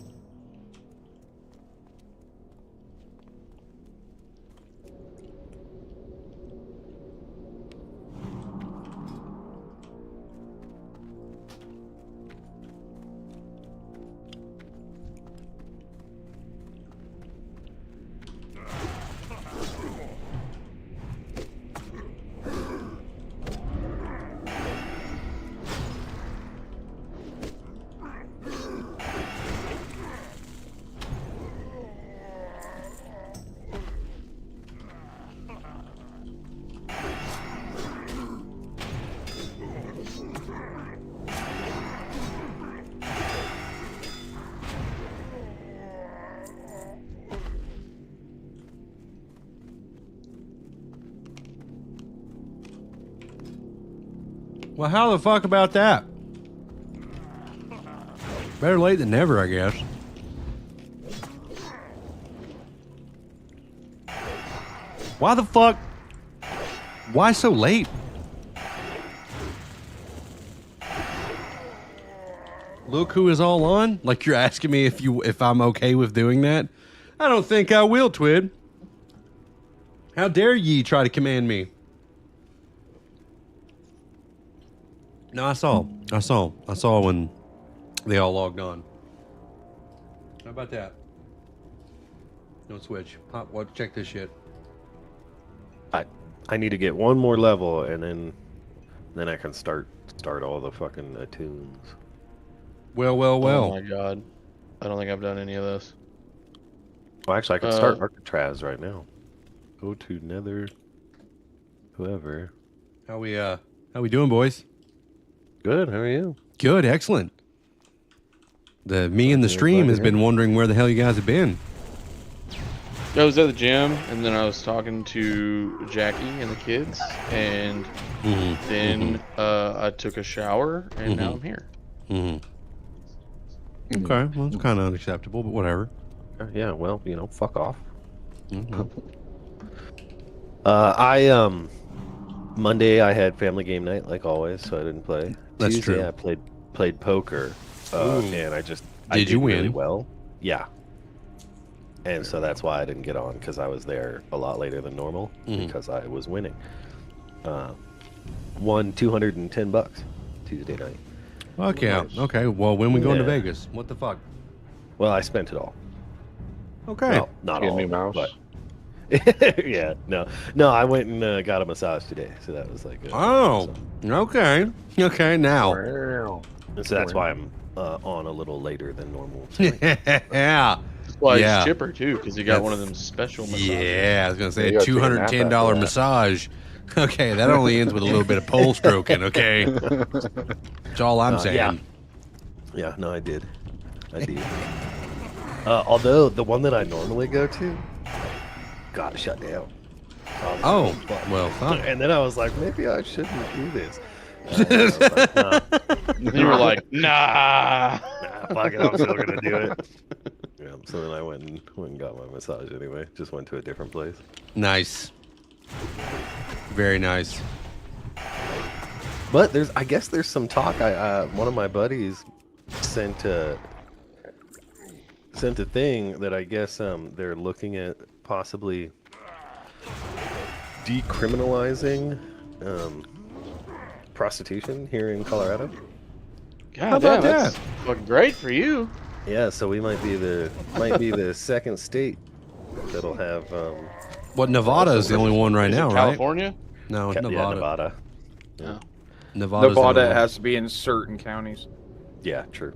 Well, how the fuck about that? Better late than never, I guess. Why the fuck? Why so late? Look who is all on? Like you're asking me if I'm okay with doing that? I don't think I will, Twid. How dare ye try to command me? No, I saw when they all logged on. How about that? Don't switch. Pop, what? Check this shit. I need to get one more level, and then I can start all the fucking attunes. Well. Oh my god, I don't think I've done any of this. Well, actually, I can start Alcatraz right now. Go to Nether. Whoever. How we doing, boys? Good. How are you? Good, excellent. Me in the stream has been wondering where the hell you guys have been. I was at the gym, and then I was talking to Jackie and the kids, and then I took a shower, and now I'm here. Okay, well, it's kind of unacceptable, but whatever. Yeah, well, fuck off. Monday I had family game night like always, so I didn't play. That's Tuesday, true. I played poker, and I Did you win? really well? Yeah. And so that's why I didn't get on, because I was there a lot later than normal because I was winning. Won $210 Tuesday night. Okay, Nice. okay. Well, when we going to Yeah. Vegas? What the fuck? Well, I spent it all. Okay. Well, not Get a all, new mouse? but yeah, no. I went and got a massage today, so that was like. Oh, okay. Okay, now. Wow. So that's why I'm on a little later than normal. Yeah. That's why Yeah. he's chipper too, because he got one of them special massages. Yeah, I was going to say You a gotta take a nap $210 after that. massage. Okay, that only ends with a little bit of pole stroking, okay? That's all I'm saying. Yeah, no, I did. Although the one that I normally go to got shut down. Oh, well, fuck. And then I was like, maybe I shouldn't do this. I was like, nah, You were like, nah. fuck it, I'm still gonna do it. Yeah, so then I went and got my massage anyway. Just went to a different place. Nice. Very nice. But I guess there's some talk. One of my buddies sent a thing that I guess they're looking at possibly decriminalizing prostitution here in Colorado. God How damn, about that's that? fucking great for you. Yeah, so we might be the second state that'll have What, Nevada is the only one right Is it now, right? California? No, it's yeah, Nevada. Nevada. Nevada's Nevada the only has to be in certain counties. Yeah, true,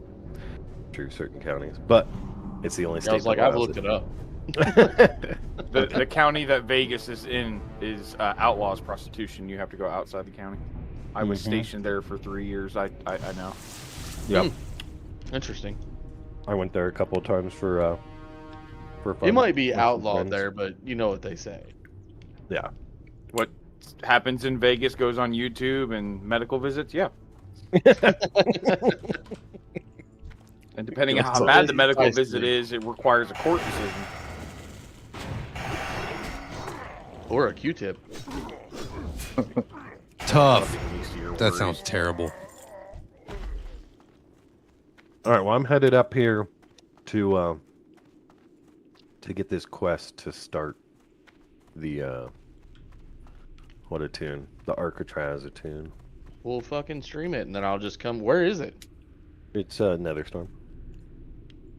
certain counties, but it's the only state. I was like, that I've allows looked it up. The county that Vegas is in is outlaws prostitution. You have to go outside the county. I was stationed there for 3 years. I know. Yep. Interesting. I went there a couple of times for for fun. It might be with some outlawed friends. there, but you know what they say. Yeah. What happens in Vegas goes on YouTube and medical visits. Yeah. And depending on how bad the medical visit is, it requires a court decision. Or a Q-tip. Tough. Least of your That worries. sounds terrible. All right. Well, I'm headed up here to get this quest to start the what attune? The Arcatraz attune. We'll fucking stream it, and then I'll just come. Where is it? It's Netherstorm.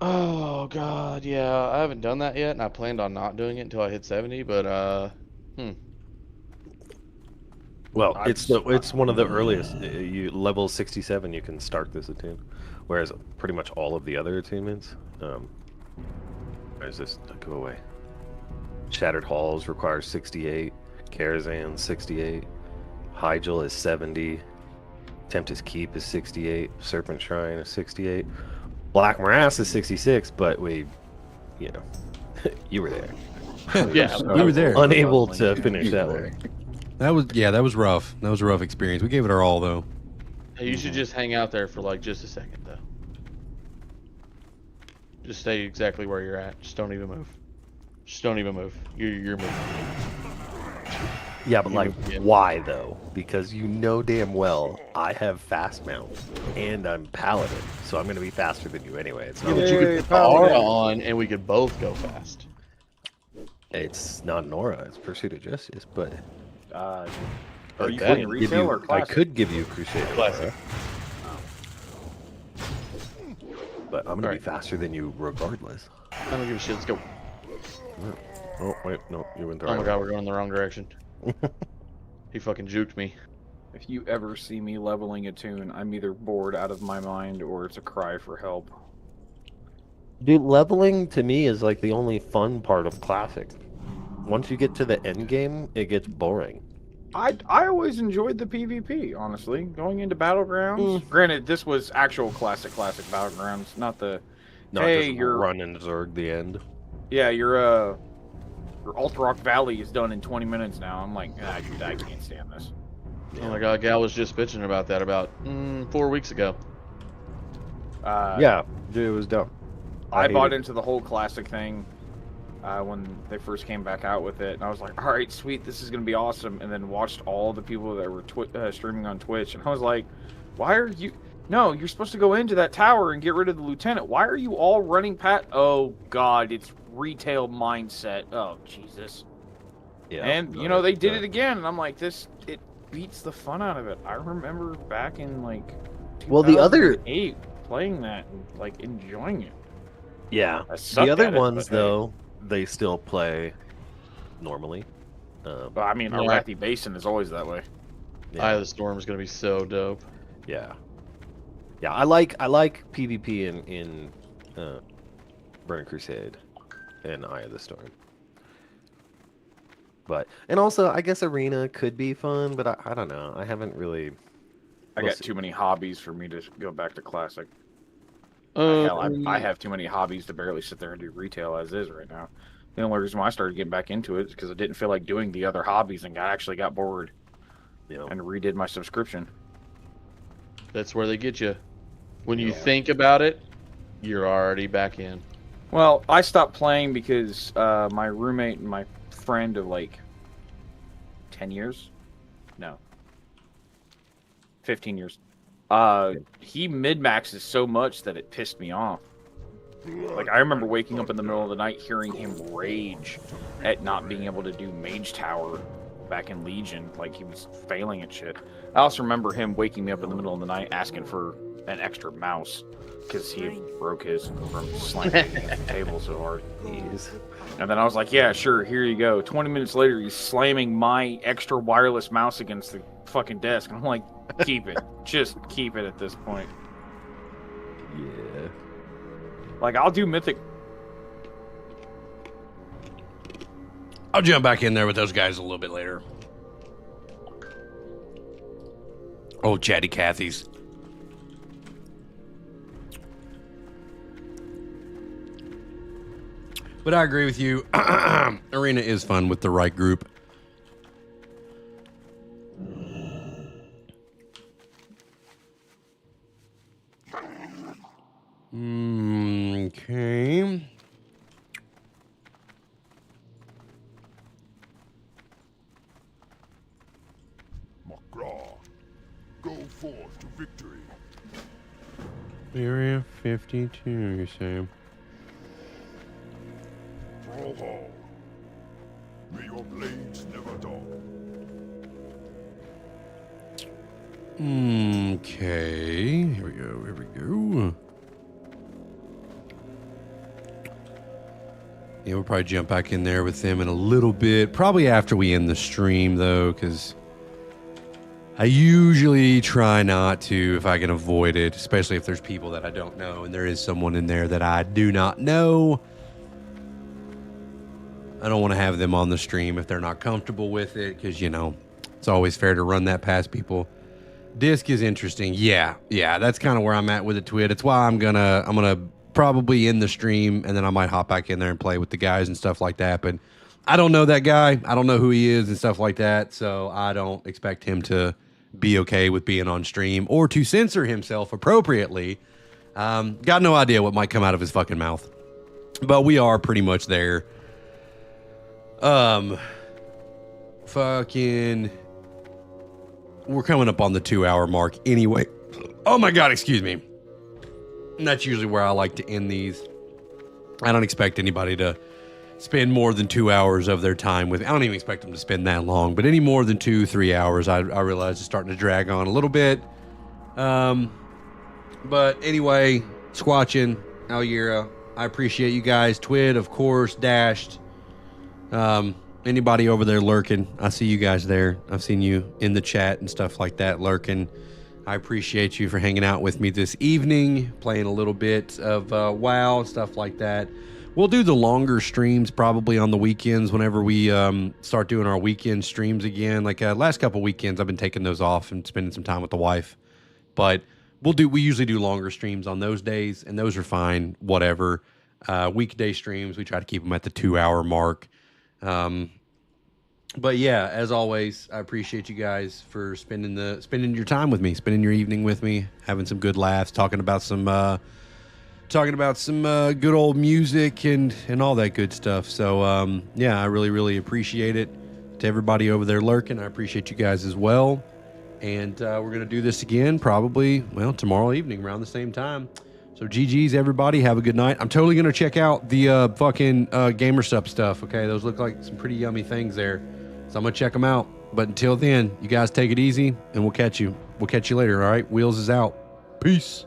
Oh god, yeah. I haven't done that yet, and I planned on not doing it until I hit 70. But Well, it's one of the earliest. You level 67, you can start this attune, whereas pretty much all of the other attunements. Where's this? Go away. Shattered Halls requires 68. Karazhan 68. Hyjal is 70. Tempest Keep is 68. Serpent Shrine is 68. Black Morass is 66. But we, you were there. yeah, We were there. Unable to finish that one. That was rough. That was a rough experience. We gave it our all though. you should just hang out there for like just a second, though. Just stay exactly where you're at. Just don't even move. Just don't even move. You're moving. Yeah, but like, Yeah. why though? Because you know damn well I have fast mount and I'm paladin, so I'm gonna be faster than you anyway. It's not. But you could put the aura on, and we could both go fast. It's not an aura. It's Pursuit of Justice, but Are I you could playing give retail you- or classic? I could give you Crusade Classic. but I'm gonna be Alright. faster than you regardless. I don't give a shit. Let's go. Oh wait, no, you went the Oh right my way. god, we're going in the wrong direction. He fucking juked me. If you ever see me leveling a tune, I'm either bored out of my mind or it's a cry for help. Dude, leveling to me is like the only fun part of Classic. Once you get to the end game, it gets boring. I always enjoyed the PvP, honestly. Going into Battlegrounds. Granted, this was actual classic Battlegrounds, not the... Not Hey, just you're- run and Zerg the end. Yeah, your Alt-Rock Valley is done in 20 minutes now. I'm like, I can't stand this. Oh my god, Gal was just bitching about that about 4 weeks ago. Yeah, dude, it was dumb. I hate bought it. into the whole classic thing when they first came back out with it, and I was like, all right, sweet, this is going to be awesome, and then watched all the people that were streaming on Twitch, and I was like, why are you... No, you're supposed to go into that tower and get rid of the lieutenant. Why are you all running Oh, God, it's retail mindset. Oh, Jesus. Yeah, And, no, you know, they it's, did it again, and I'm like, it beats the fun out of it. I remember back in, like, Well, the other- 2008 playing that and, like, enjoying it. Yeah. I sucked The other at it, ones, but hey. though, they still play normally. But I mean, Yeah. Arathi Basin is always that way. Yeah. Eye of the Storm is gonna be so dope. Yeah. Yeah, I like PvP in Burning Crusade and Eye of the Storm. But and also I guess Arena could be fun, but I don't know. I haven't really I We'll got see. too many hobbies for me to go back to Classic. Hell, I have too many hobbies to barely sit there and do retail as is right now. The only reason why I started getting back into it is because I didn't feel like doing the other hobbies and actually got bored you know and redid my subscription. That's where they get you. When you think about it, you're already back in. Well, I stopped playing because my roommate and my friend of like 10 years? No. 15 years. He mid-maxes so much that it pissed me off. Like, I remember waking up in the middle of the night hearing him rage at not being able to do Mage Tower back in Legion. Like, he was failing at shit. I also remember him waking me up in the middle of the night asking for an extra mouse because he had broke his from slamming the table so hard. Jeez. And then I was like, yeah, sure, here you go. 20 minutes later, he's slamming my extra wireless mouse against the fucking desk. And I'm like, keep it. Just keep it at this point. Yeah. Like, I'll do Mythic. I'll jump back in there with those guys a little bit later. Oh, Chatty Cathy's. But I agree with you. Arena is fun with the right group. Okay. Macra, go forth to victory. Area 52, you say? Brawlhall, may your blades never dull. Okay. Here we go. Here we go. Yeah, we'll probably jump back in there with them in a little bit. Probably after we end the stream, though, because I usually try not to if I can avoid it, especially if there's people that I don't know and there is someone in there that I do not know. I don't want to have them on the stream if they're not comfortable with it because, you know, it's always fair to run that past people. Disc is interesting. Yeah, that's kind of where I'm at with it, Twit. It's why I'm gonna probably end the stream and then I might hop back in there and play with the guys and stuff like that. But I don't know that guy. I don't know who he is and stuff like that. So I don't expect him to be okay with being on stream or to censor himself appropriately. Got no idea what might come out of his fucking mouth. But we are pretty much there. We're coming up on the 2-hour mark anyway. Oh my God, excuse me. And that's usually where I like to end these. I don't expect anybody to spend more than 2 hours of their time with. I don't even expect them to spend that long, but any more than 2-3 hours, I realize it's starting to drag on a little bit. But anyway, Squatchin, Algira, I appreciate you guys. Twid, of course, Dashed. Anybody over there lurking, I see you guys there. I've seen you in the chat and stuff like that lurking. I appreciate you for hanging out with me this evening, playing a little bit of WoW, stuff like that. We'll do the longer streams probably on the weekends whenever we start doing our weekend streams again. Like last couple weekends, I've been taking those off and spending some time with the wife. But we usually do longer streams on those days, and those are fine, whatever. Weekday streams, we try to keep them at the 2-hour mark. But yeah, as always, I appreciate you guys for spending your time with me, spending your evening with me, having some good laughs, talking about some good old music and all that good stuff. So yeah, I really, really appreciate it. To everybody over there lurking, I appreciate you guys as well. And we're gonna do this again probably tomorrow evening around the same time. So GG's everybody, have a good night. I'm totally gonna check out the fucking GamerSup stuff. Okay, those look like some pretty yummy things there. So I'm gonna check them out. But until then, you guys take it easy, and we'll catch you. We'll catch you later. All right, Wheels is out. Peace.